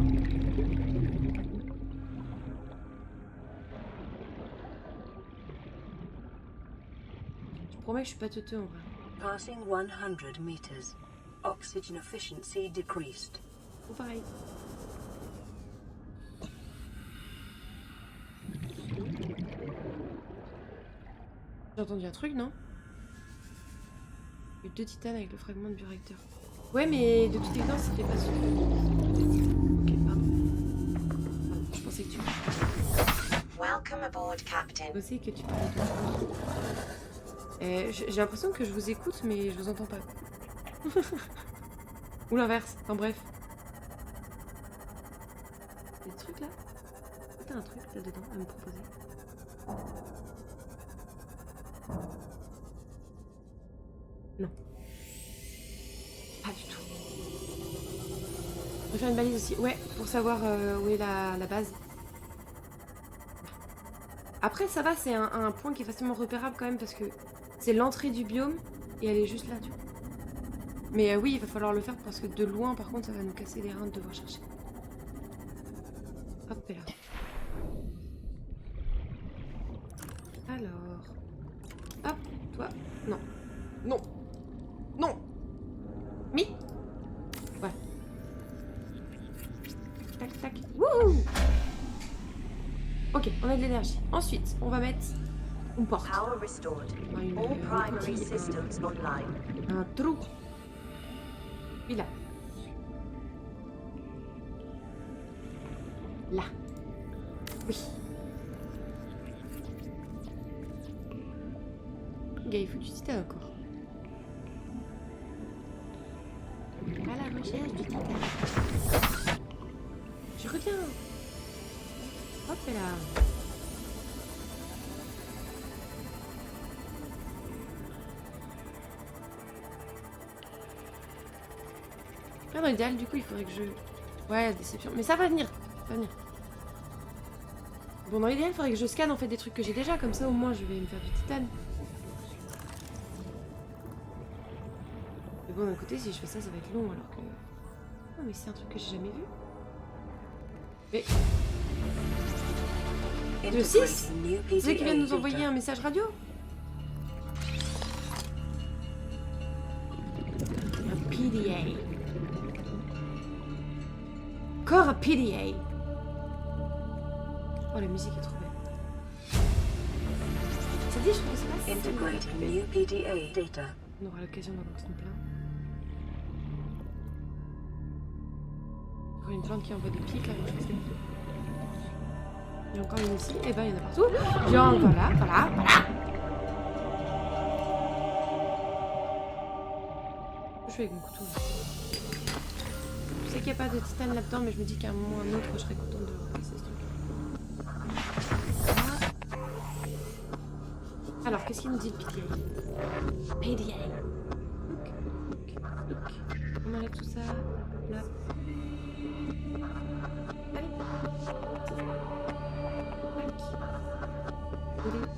Je promets que je suis pas teuteux, en vrai. Passing 100 meters. Oxygen efficiency decreased. Oh, pareil. J'ai entendu un truc, non? Il y a eu 2 titanes avec le fragment de bioréacteur. Ouais, mais de toute évidence, c'était pas sûr. Ok, pardon. Je pensais que tu... Welcome aboard, Captain. Je pensais que tu parlais de toi. J'ai l'impression que je vous écoute, mais je vous entends pas. Ou l'inverse, enfin bref. Il y a des trucs là? T'as un truc là-dedans à me proposer? Non. Pas du tout. Je vais faire une balise aussi. Ouais, pour savoir où est la base. Après, ça va, c'est un point qui est facilement repérable quand même parce que c'est l'entrée du biome et elle est juste là, tu vois. Mais oui, il va falloir le faire parce que de loin, par contre, ça va nous casser les reins de devoir chercher. Hop, et là. Alors... Hop, toi. Non. Non. Non. Mi. Voilà. Tac, tac. Wouh. Ok, on a de l'énergie. Ensuite, on va mettre une porte. Power restored. All primary systems online. Un trou. Puis là. Là. Oui. Gars, il faut du titane encore. À la recherche du titane. Je reviens. Hop là. Ah, dans l'idéal, du coup, il faudrait que je... Ouais, déception. Mais ça va venir. Ça va venir. Bon, dans l'idéal, il faudrait que je scanne en fait des trucs que j'ai déjà. Comme ça, au moins, je vais me faire du titane. Mais bon, d'un côté, si je fais ça, ça va être long alors que... Non, mais c'est un truc que j'ai jamais vu. Mais... Le 6 c'est eux qui viennent nous envoyer un message radio. Un PDA. Encore un PDA. Oh, la musique est trop belle. Ça dit, je trouve que c'est pas Integrating new PDA data. On aura l'occasion d'en voir son plein. Encore une plante qui envoie des pics là, je pense que... Il y a encore une ici, et ben il y en a partout. Genre, voilà. Je fais avec mon couteau. Là. Je sais qu'il n'y a pas de titane là-dedans, mais je me dis qu'à un moment ou à un autre, je serais contente de repasser ce truc. Alors, qu'est-ce qu'il nous dit le PDA? PDA. Look. On enlève tout ça. Là. Allez.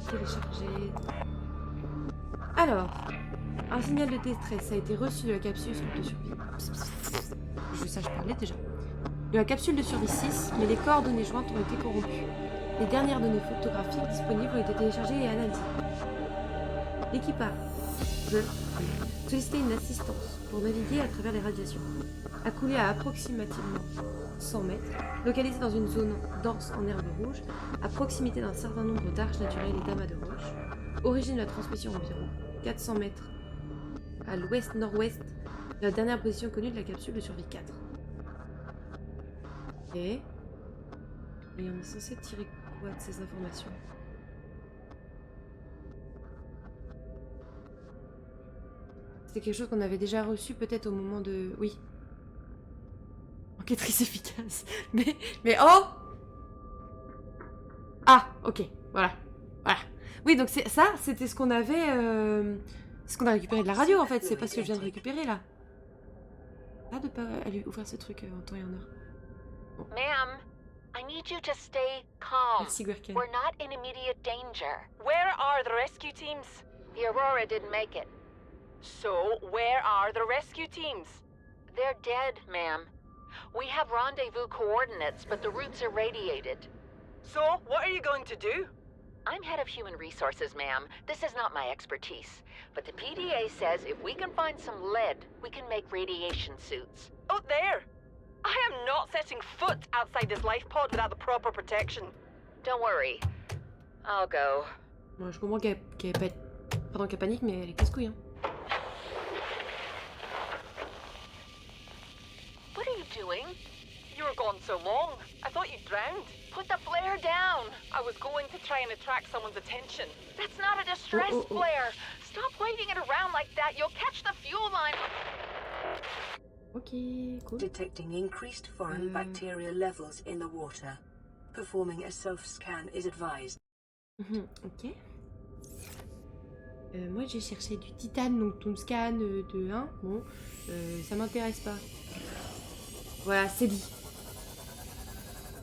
Télécharger. Alors, un signal de détresse a été reçu de la capsule de survie. Je sache parler déjà. De la capsule de survie 6, mais les coordonnées jointes ont été corrompues. Les dernières données photographiques disponibles ont été téléchargées et analysées. L'équipage solliciter une assistance pour naviguer à travers les radiations. Accoulé à approximativement 100 mètres, localisé dans une zone dense en herbe rouge, à proximité d'un certain nombre d'arches naturelles et d'amas de roches. Origine de la transmission environ 400 mètres à l'ouest-nord-ouest de la dernière position connue de la capsule de survie 4. Et on est censé tirer quoi de ces informations? C'était quelque chose qu'on avait déjà reçu peut-être au moment de... Oui. Enquêtrice efficace. Mais oh! Ah, ok. Voilà. Oui, donc ça, c'était ce qu'on avait... ce qu'on a récupéré de la radio, en fait. C'est pas ce que je viens de récupérer, là. Là, de pas aller ouvrir ce truc en temps et en heure. Bon. Ma'am, I need you to stay calm. Merci, Gwerken. We're not in immediate danger. Where are the rescue teams? The Aurora didn't make it. So, where are the rescue teams? They're dead, ma'am. We have rendezvous coordinates, but the route's irradiated. So, what are you going to do? I'm head of human resources, ma'am. This is not my expertise. But the PDA says if we can find some lead, we can make radiation suits. Oh, there! I am not setting foot outside this life pod without the proper protection. Don't worry. I'll go. Bon, je comprends qu'elle panique, mais elle est casse-couille, hein. What are you doing? You were gone so long. I thought you drowned. Put the flare down. I was going to try and attract someone's attention. That's not a distress flare. Stop waving it around like that. You'll catch the fuel line. Ok. cool. Detecting increased foreign bacterial levels in the water. Performing a self-scan is advised. Ok. Moi j'ai cherché du titane, donc ton scan de 1, bon, ça m'intéresse pas. Voilà, c'est dit.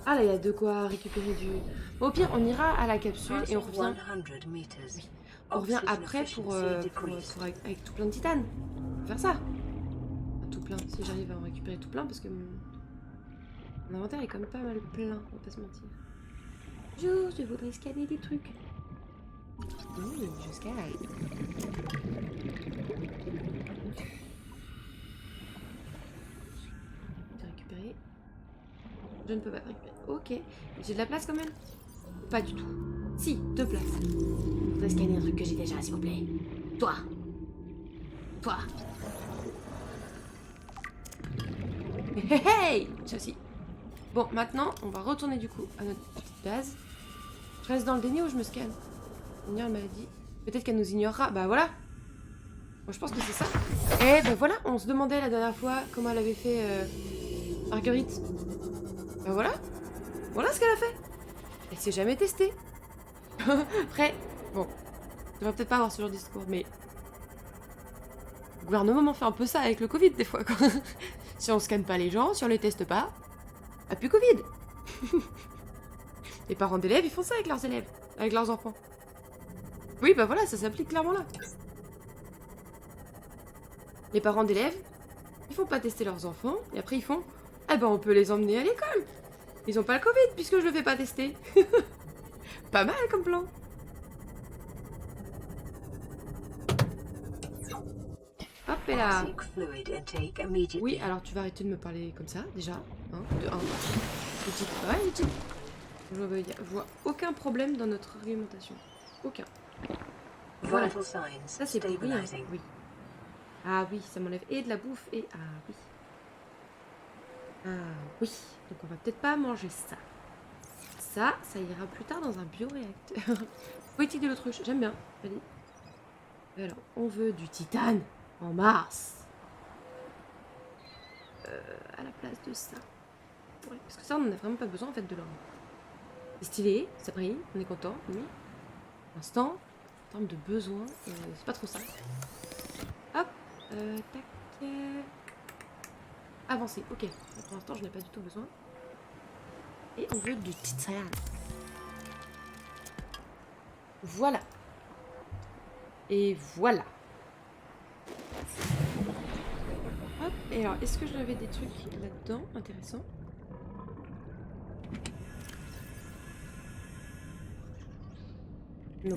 Ah là, il y a de quoi récupérer du... Bon, au pire, on ira à la capsule et on revient... Oui. On revient après pour avec tout plein de titane. On va faire ça. Enfin, tout plein, si j'arrive à en récupérer tout plein, parce que mon inventaire est quand même pas mal plein, on va pas se mentir. Je voudrais scanner des trucs. Oui, je scanne. J'ai récupéré. Je ne peux pas récupérer. Ok. J'ai de la place quand même? Pas du tout. Si, 2 places. Je voudrais scanner un truc que j'ai déjà, s'il vous plaît. Toi. Toi. Hey, hey, ceci. Bon, maintenant, on va retourner du coup à notre petite base. Je reste dans le déni ou je me scanne? Ignore la maladie. Peut-être qu'elle nous ignorera. Bah voilà. Bon, je pense que c'est ça. Et ben voilà, on se demandait la dernière fois comment elle avait fait Marguerite. Bah voilà. Voilà ce qu'elle a fait. Elle s'est jamais testée. Après, bon, je devrais peut-être pas avoir ce genre de discours, mais le gouvernement fait un peu ça avec le Covid des fois. Quoi. Si on scanne pas les gens, si on les teste pas, a plus Covid. Les parents d'élèves, ils font ça avec leurs élèves, avec leurs enfants. Oui, bah voilà, ça s'applique clairement là. Les parents d'élèves, ils font pas tester leurs enfants, et après ils font, ah ben on peut les emmener à l'école. Ils ont pas le Covid puisque je le fais pas tester. Pas mal comme plan. Hop et là. Oui, alors tu vas arrêter de me parler comme ça déjà. Hein, de 1. Ouais, je vois aucun problème dans notre argumentation. Aucun. Voilà. Ça c'est pour rien. Oui. Ah oui, ça m'enlève et de la bouffe et... Ah oui. Ah oui. Donc on va peut-être pas manger ça. Ça ira plus tard dans un bioréacteur. Politique de l'autruche, j'aime bien. Allez. Alors, on veut du titane en Mars. À la place de ça. Ouais, parce que ça, on n'en a vraiment pas besoin en fait de l'or. C'est stylé, ça brille, on est content, mais pour l'instant, en termes de besoin, c'est pas trop ça. Hop, tac. Avancer, ok. Pour l'instant, je n'ai pas du tout besoin. Et on veut du titane. Voilà. Et voilà. Hop, et alors, est-ce que j'avais des trucs là-dedans intéressants? Non.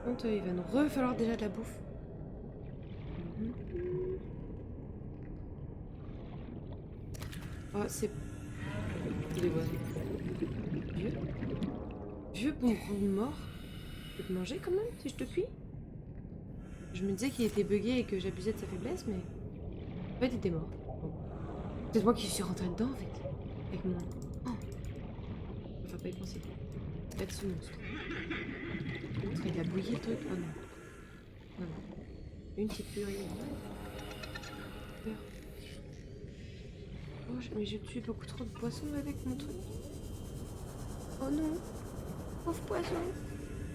Donc, il va nous falloir déjà de la bouffe. Oh, c'est... Il est vieux. Vieux bonbon mort. Je peux te manger quand même si je te cuis. Je me disais qu'il était bugué et que j'abusais de sa faiblesse, mais en fait il était mort. Bon. C'est moi qui suis rentrée dedans en fait. Avec mon... Oh. Enfin pas y penser. Pas de ce monstre. Il a bouilli le truc. Oh non. Non, non. Une petite purée. Oh, mais je tue beaucoup trop de poissons avec mon truc. Oh non. Pauvre poisson.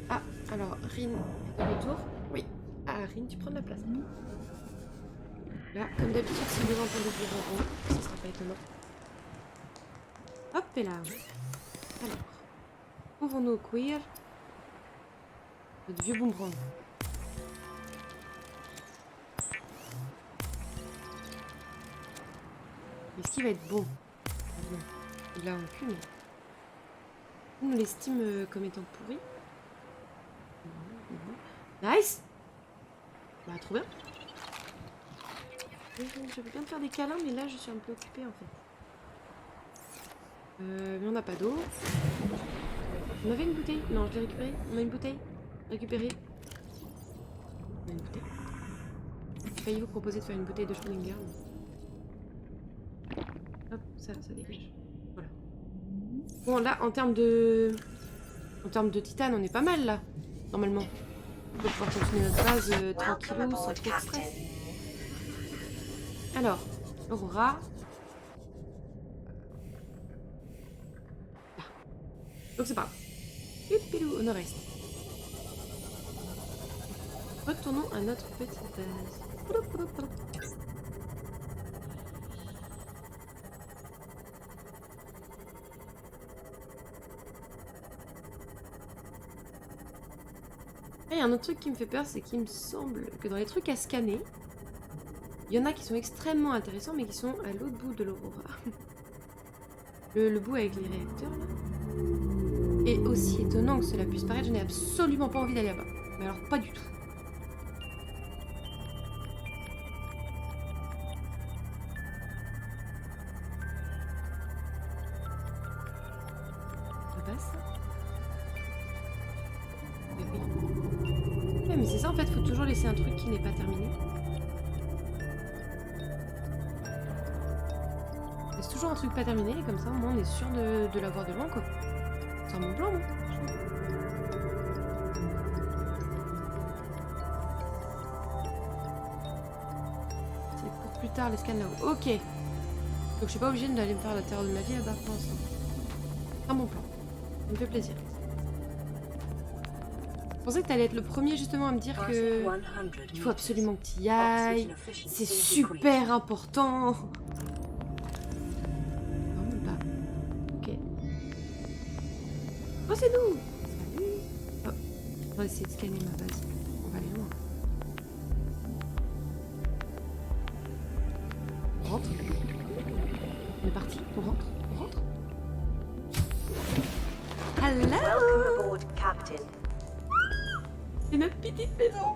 Ah, alors, Rin est de retour. Oui. Ah, Rin, tu prends de la place. Là, comme d'habitude, si vous entendez du ronron, ça sera pas étonnant. Hop, et là. Alors, pouvons-nous cuire notre vieux boomerang? Est-ce qu'il va être bon? Il a un cul, mais... On l'estime comme étant pourri. Nice! Bah, trop bien. Je veux bien te faire des câlins, mais là, je suis un peu occupée, en fait. Mais on n'a pas d'eau. On avait une bouteille? Non, je l'ai récupérée. On a une bouteille. Récupérée. On a une bouteille. J'ai failli vous proposer de faire une bouteille de Schrödinger. Hop, ça dégage. Voilà. Bon, là, en termes de titane, on est pas mal, là. Normalement. On peut pouvoir continuer notre base tranquillou, sans trop de stress. Alors, Aurora. Là. Donc c'est pas grave. Pipilou, au nord-est. Retournons à notre petite base. Et il y a un autre truc qui me fait peur, c'est qu'il me semble que dans les trucs à scanner, il y en a qui sont extrêmement intéressants, mais qui sont à l'autre bout de l'Aurora. Le bout avec les réacteurs, là. Et aussi étonnant que cela puisse paraître, je n'ai absolument pas envie d'aller là-bas. Mais alors, pas du tout. Ça passe, ça ? Mais oui. Ouais, mais c'est ça, en fait, faut toujours laisser un truc qui n'est pas terminé. C'est toujours un truc pas terminé, et comme ça, au moins, on est sûr de l'avoir de loin, quoi. C'est un bon plan, hein. C'est pour plus tard, les scans là-haut. Ok. Donc, je suis pas obligée d'aller me faire la terreur de ma vie là-bas pour l'instant. C'est un bon plan. Ça me fait plaisir. Je pensais que t'allais être le premier, justement, à me dire que... il faut absolument que tu y ailles. C'est super important. Oh, c'est nous! Salut! Oh, on va essayer de scanner ma base. On va aller loin. On rentre? On est parti? On rentre? On rentre? Hello! Welcome aboard, Captain. C'est notre petite maison!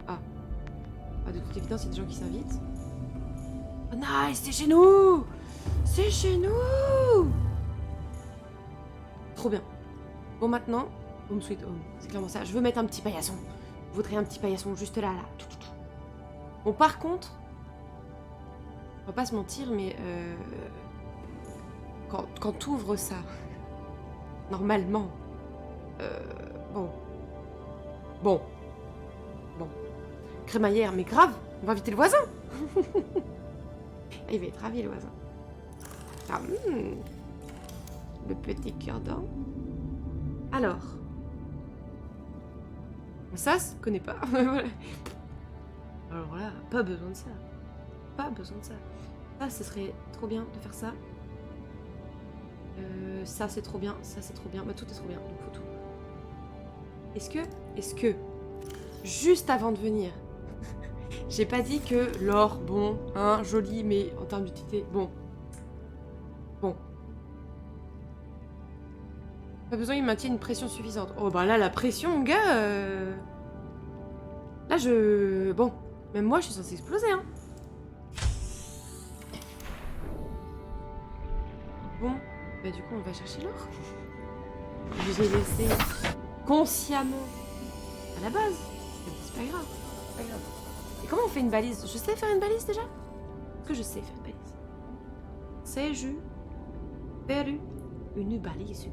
Ah. Ah, de toute évidence, il y a des gens qui s'invitent. Oh, nice! C'est chez nous! C'est chez nous! Trop bien. Bon, maintenant, home sweet home. C'est clairement ça. Je veux mettre un petit paillasson. Je voudrais un petit paillasson juste là, là. Tout. Bon, par contre, on va pas se mentir, mais quand t'ouvres ça, normalement, bon. Crémaillère, mais grave, on va inviter le voisin. Il va être ravi, le voisin. Ah, le petit cure-dent. Alors. Ça, je connais pas. Alors là, pas besoin de ça. Pas besoin de ça. Ça, ce serait trop bien de faire ça. Ça, c'est trop bien. Ça, c'est trop bien. Bah, tout est trop bien. Donc, faut tout. Est-ce que, juste avant de venir, j'ai pas dit que l'or, bon, hein, joli, mais en termes d'utilité, bon. Pas besoin, il maintient une pression suffisante. Oh bah là, la pression, mon gars... Là, bon, même moi, je suis censée exploser, hein. Bon, bah du coup, on va chercher l'or. Je l'ai laissé consciemment à la base. C'est pas grave, c'est pas grave. Et comment on fait une balise? Je sais faire une balise, déjà? Est-ce que je sais faire une balise? Sais-je faire une balise?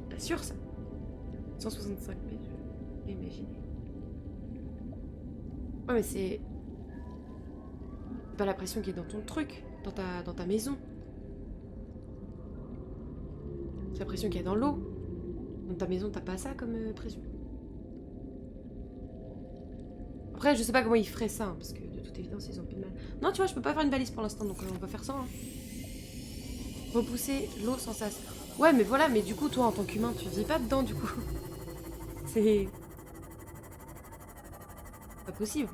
Pas sûr, ça. 165 mètres, je vais imaginer. Ouais, mais c'est pas la pression qui est dans ton truc, dans ta maison. C'est la pression qu'il y a dans l'eau. Dans ta maison, t'as pas ça comme pression. Après, je sais pas comment ils feraient ça, hein, parce que de toute évidence, ils ont plus de mal. Non, tu vois, je peux pas faire une balise pour l'instant, donc on va faire ça. Hein. Repousser l'eau sans sas. Ouais, mais voilà, mais du coup, toi, en tant qu'humain, tu vis pas dedans, du coup. C'est... pas possible.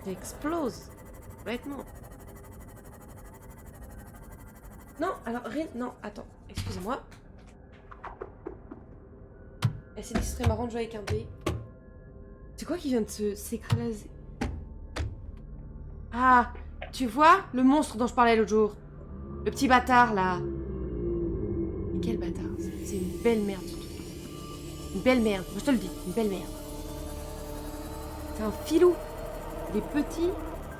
Ça explose. Complètement. Non, alors, rien... Non, attends. Excusez-moi. C'est très marrant de jouer avec un dé. C'est quoi qui vient de s'écraser? Ah, tu vois le monstre dont je parlais l'autre jour? Le petit bâtard, là. Mais quel bâtard? C'est une belle merde, ce truc. Une belle merde. Moi, je te le dis. Une belle merde. C'est un filou. Des petits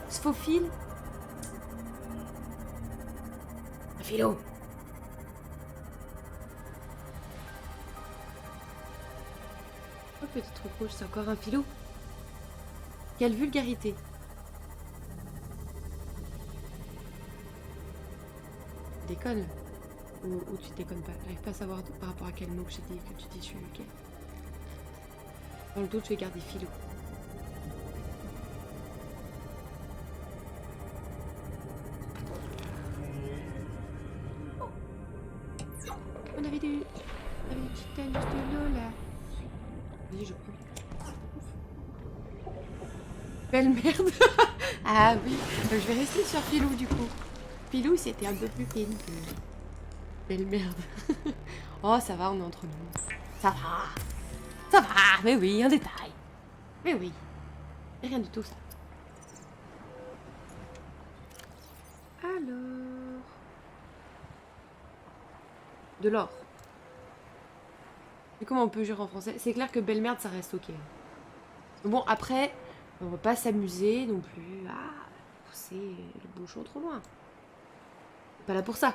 spophiles. Un filou. Oh, petit truc rouge, c'est encore un filou. Quelle vulgarité. Déconne. Ou tu déconnes pas. J'arrive pas à savoir par rapport à quel mot que j'ai dit que tu dis je suis vulgaire. Dans le doute, je vais garder Philou. On avait des petites anus de Lola. Vas-y, je prends. Belle merde. Ah oui, je vais rester sur Philou du coup. Philou, c'était un peu plus clean que... Belle merde. Oh, ça va, on est entre nous. Ça va. Ça va, mais oui, un détail. Mais oui. Et rien du tout, ça. Alors... De l'or. Et comment on peut jurer en français? C'est clair que belle merde, ça reste ok. Bon, après, on va pas s'amuser non plus à pousser le bouchon trop loin. Pas là pour ça.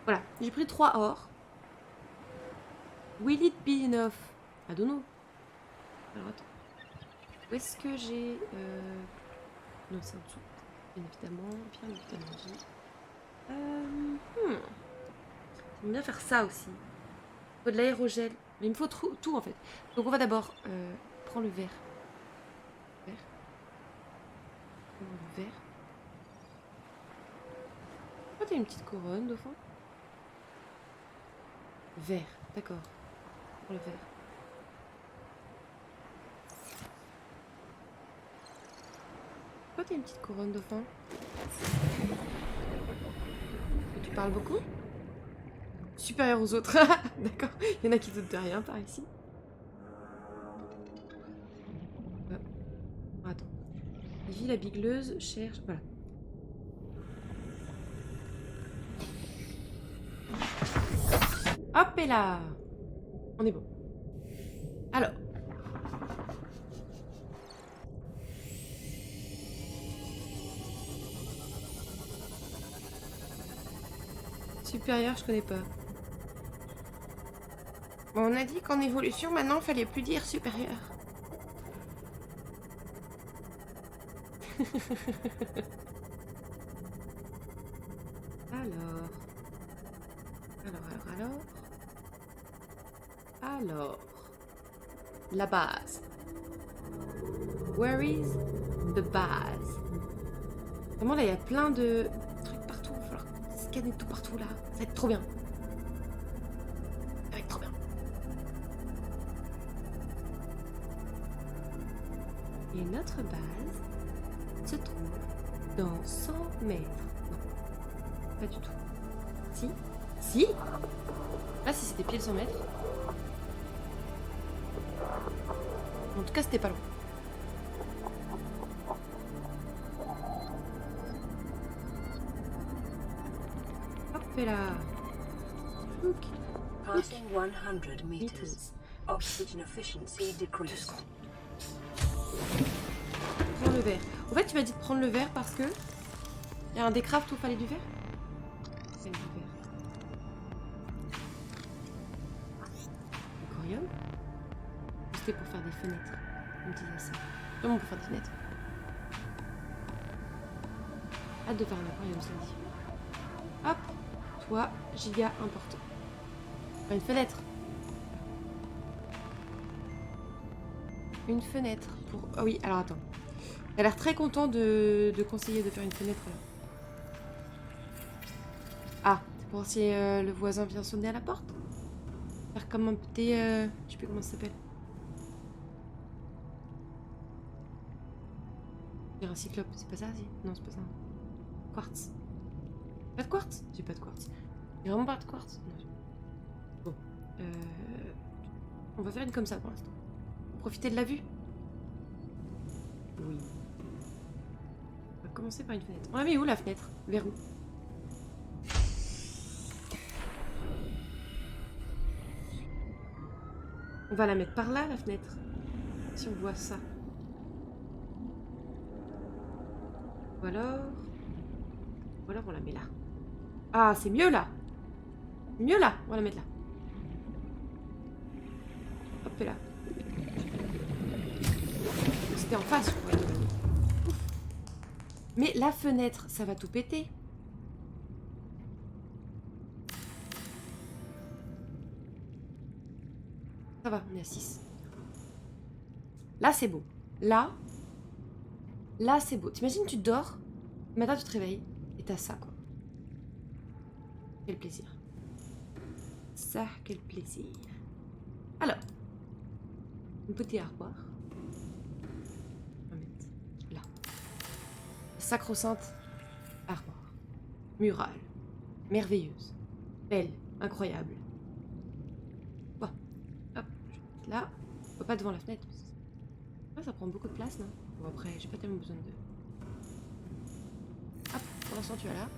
Voilà, j'ai pris 3 or. Will it be enough? I don't know. Alors attends. Où est-ce que j'ai... Non, c'est en dessous. Bien évidemment, dit. J'aime bien faire ça aussi. Il faut de l'aérogel. Mais il me faut tout en fait. Donc on va d'abord prendre le verre. Le verre. Oh, t'as une petite couronne, dauphin. Vert, d'accord. Pour le verre. Pourquoi t'as une petite couronne, dauphin? Tu parles beaucoup? Supérieur aux autres. D'accord. Il y en a qui doutent de rien par ici. Attends. Ivy la bigleuse cherche... Voilà. Hop et là. On est bon. Alors. Supérieur, je connais pas. Bon, on a dit qu'en évolution, maintenant, fallait plus dire supérieur. Alors, la base. Where is the base? Vraiment là, il y a plein de trucs partout. Il va falloir scanner tout partout là. Ça va être trop bien. Ça va être trop bien. Et notre base se trouve dans 100 mètres. Non, pas du tout. Si? Si? Là, si c'était pile 100 mètres. En tout cas, c'était pas long. Hop et là. Look. Passing 100 meters. Oxygen efficiency decreased. Prends le verre. En fait, tu m'as dit de prendre le verre parce que il y a un des crafts où il fallait du verre. C'est du verre. Aquarium. C'était pour faire des fenêtres. On me disait ça. Comment pour faire des fenêtres? Hâte de faire un aquarium samedi. Hop. Toi, giga important. Enfin, une fenêtre. Une fenêtre pour... Ah oui, alors attends. Il a l'air très content de conseiller de faire une fenêtre là. Ah, c'est pour si le voisin vient sonner à la porte. Faire comme un petit... je sais plus comment ça s'appelle. Un cyclope, c'est pas ça si? Non, c'est pas ça. Quartz. Pas de quartz? J'ai pas de quartz. J'ai vraiment pas de quartz? Non. Bon. On va faire une comme ça pour l'instant. Profiter de la vue? Oui. On va commencer par une fenêtre. On l'a mis où la fenêtre? Vers où? On va la mettre par là, la fenêtre. Si on voit ça. Ou alors on la met là. Ah, c'est mieux là. Mieux là. On va la mettre là. Hop et là. C'était en face, je crois. Mais la fenêtre, ça va tout péter. Ça va, on est à 6. Là, c'est beau. Là, c'est beau. T'imagines, tu dors, le matin, tu te réveilles, et t'as ça, quoi. Quel plaisir. Ça, quel plaisir. Alors, une petite armoire. On va mettre là. Sacro-sainte armoire. Murale. Merveilleuse. Belle. Incroyable. Bon. Hop. Je vais mettre là. Pas devant la fenêtre. Ah, ça prend beaucoup de place, non? Bon, après, j'ai pas tellement besoin de... Hop. Pour l'instant, tu vas là.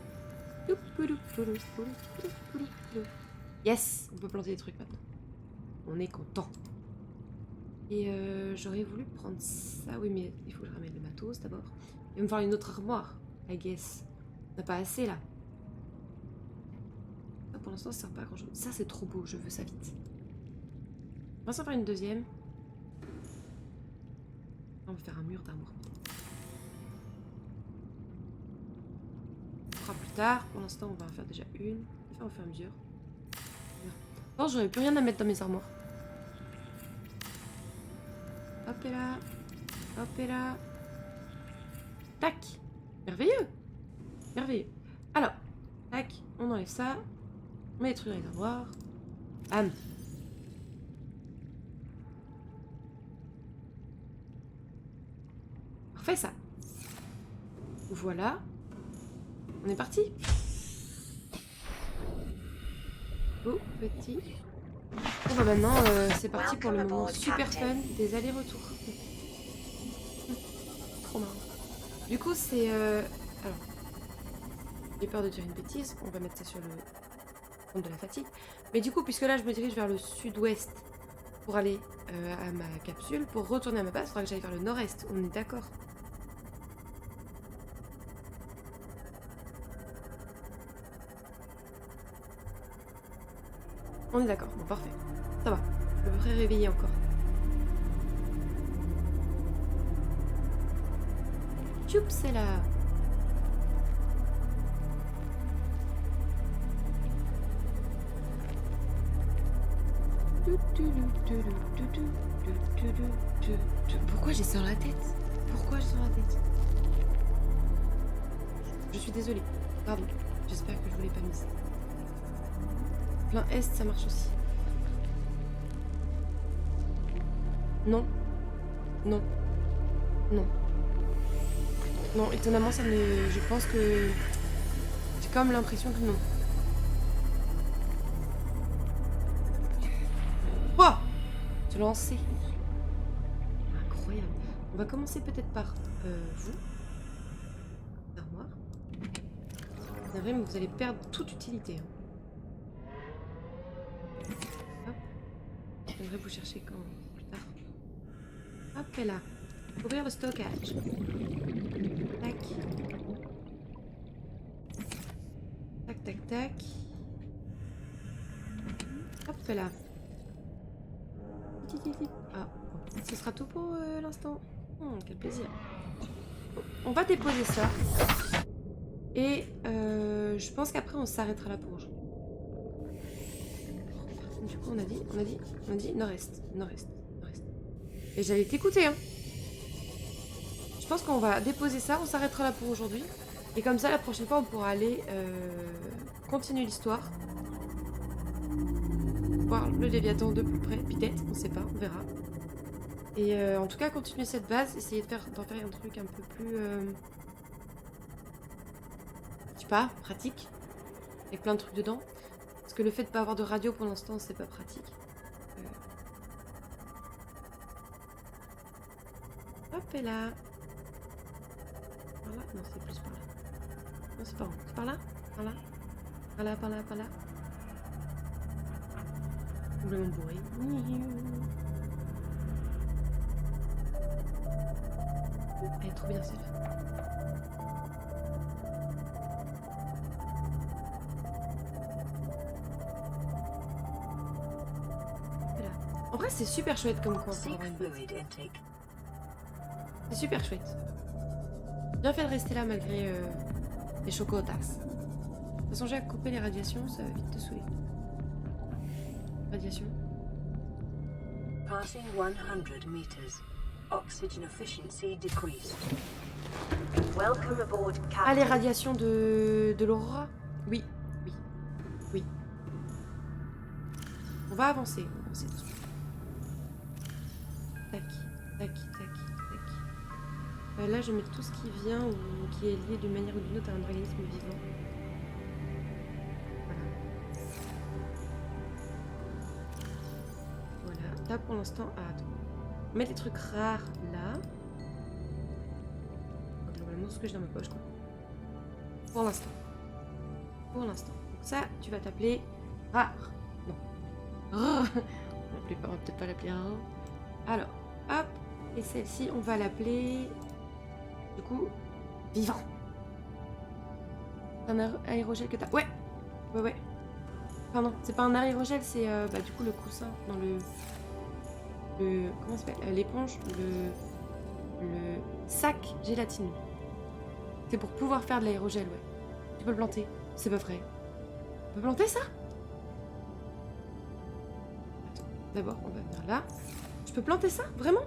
Yes, on peut planter des trucs maintenant. On est content. Et j'aurais voulu prendre ça. Oui, mais il faut que je ramène le matos d'abord. Il va me falloir une autre armoire, I guess. On n'a pas assez là. Ça, pour l'instant, ça sert pas à grand chose. Ça, c'est trop beau, je veux ça vite. On va s'en faire une deuxième. On va faire un mur d'armoire. On fera plus tard. Pour l'instant, on va en faire déjà une. On va faire au fur et à mesure. Oh, j'aurais plus rien à mettre dans mes armoires. Hop et là. Hop et là. Tac. Merveilleux. Merveilleux. Alors, tac, on enlève ça. On met les trucs dans les armoires. Bam. On refait ça. Voilà. On est parti. Oh, petit. Bon bah maintenant, c'est parti pour le moment super fun des allers-retours. Trop marrant. Du coup, c'est... Alors, j'ai peur de dire une bêtise. On va mettre ça sur le compte de la fatigue. Mais du coup, puisque là, je me dirige vers le sud-ouest pour aller à ma capsule, pour retourner à ma base, il faudra que j'aille vers le nord-est. On est d'accord? On est d'accord, bon parfait. Ça va, je me ferai réveiller encore. Choup, c'est là. Pourquoi j'ai ça dans la tête? Pourquoi j'ai ça dans la tête? Je suis désolée. Pardon. J'espère que je vous l'ai pas mise. Plein est, ça marche aussi. Non. Non. Non. Non, étonnamment, ça ne... Je pense que... J'ai comme l'impression que non. Oh! Je l'ai lancé. Incroyable. On va commencer peut-être par vous. L'armoire. C'est vrai, mais vous allez perdre toute utilité. Hop. J'aimerais vous chercher quand plus tard. Hop, et là. Ouvrir le stockage. Tac. Tac, tac, tac. Hop, et là. Ah, bon. Ce sera tout pour l'instant. Quel plaisir. Bon, on va déposer ça. Et je pense qu'après on s'arrêtera là pour aujourd'hui. Du coup on a dit nord-est. Et j'allais t'écouter hein. Je pense qu'on va déposer ça, on s'arrêtera là pour aujourd'hui. Et comme ça la prochaine fois on pourra aller continuer l'histoire. Voir le Léviathan de plus près, peut-être, on sait pas, on verra. Et en tout cas continuer cette base, essayer d'en faire un truc un peu plus... je sais pas, pratique. Avec plein de trucs dedans. Parce que le fait de pas avoir de radio pour l'instant, c'est pas pratique. Hop, et là. Par là? Non, c'est plus par là. Non, c'est pas bon. C'est par là? Par là? Par là, par là, par là. Complètement bourré. Elle est trop bien celle-là. En vrai, c'est super chouette comme coin pour avoir une base. C'est super chouette. Bien fait de rester là malgré les chocotas. De toute façon, j'ai à couper les radiations, ça va vite te saouler. Radiation. Passing 100 meters. Oxygen efficiency decreased. Welcome aboard, Captain. Ah, les radiations de l'Aurora? Oui, oui, oui. On va avancer dessus. Tac, tac, tac, tac. Là, je mets tout ce qui vient ou qui est lié d'une manière ou d'une autre à un organisme vivant. Voilà. Voilà. Là, pour l'instant... Ah, attends. On met des trucs rares là. Globalement, ce que j'ai dans ma poche, quoi. Pour l'instant. Pour l'instant. Donc ça, tu vas t'appeler rare. Non. On va peut-être pas l'appeler rare. Alors, hop. Et celle-ci, on va l'appeler... Du coup, vivant. Un aérogel que t'as... Ouais. Ouais, ouais. Pardon, c'est pas un aérogel, c'est du coup le coussin dans le comment ça s'appelle, l'éponge, le sac gélatineux. C'est pour pouvoir faire de l'aérogel, ouais. Tu peux le planter. C'est pas vrai. On peut planter ça? Attends, d'abord on va venir là. Je peux planter ça? Vraiment?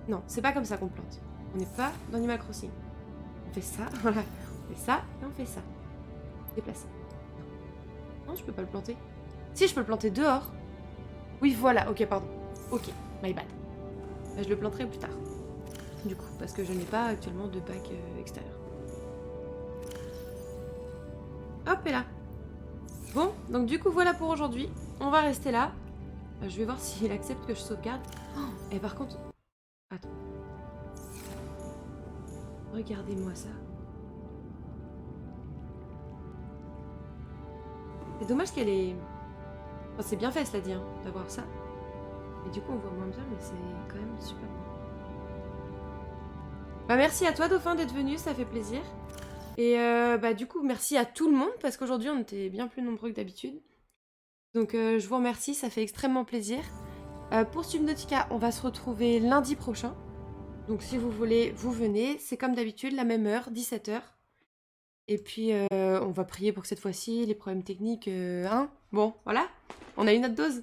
Non, c'est pas comme ça qu'on plante. On n'est pas dans Animal Crossing. On fait ça, voilà. On fait ça et on fait ça. Déplacer. Non, je peux pas le planter. Si, je peux le planter dehors. Oui, voilà. Ok, pardon. Ok, my bad. Je le planterai plus tard. Du coup, parce que je n'ai pas actuellement de bac extérieur. Hop, et là. Bon, donc du coup, voilà pour aujourd'hui. On va rester là. Je vais voir s'il accepte que je sauvegarde. Oh, et par contre... Attends. Regardez-moi ça. C'est dommage qu'elle est... Enfin, c'est bien fait, cela dit, hein, d'avoir ça. Et du coup, on voit moins bien, mais c'est quand même super bon. Bah, merci à toi, Dauphin, d'être venu, ça fait plaisir. Et du coup, merci à tout le monde, parce qu'aujourd'hui, on était bien plus nombreux que d'habitude. Donc, je vous remercie, ça fait extrêmement plaisir. Pour Subnautica, on va se retrouver lundi prochain. Donc, si vous voulez, vous venez. C'est comme d'habitude, la même heure, 17h. Et puis, on va prier pour que cette fois-ci, les problèmes techniques, hein. Bon, voilà, on a eu notre dose.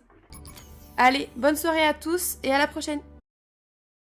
Allez, bonne soirée à tous et à la prochaine.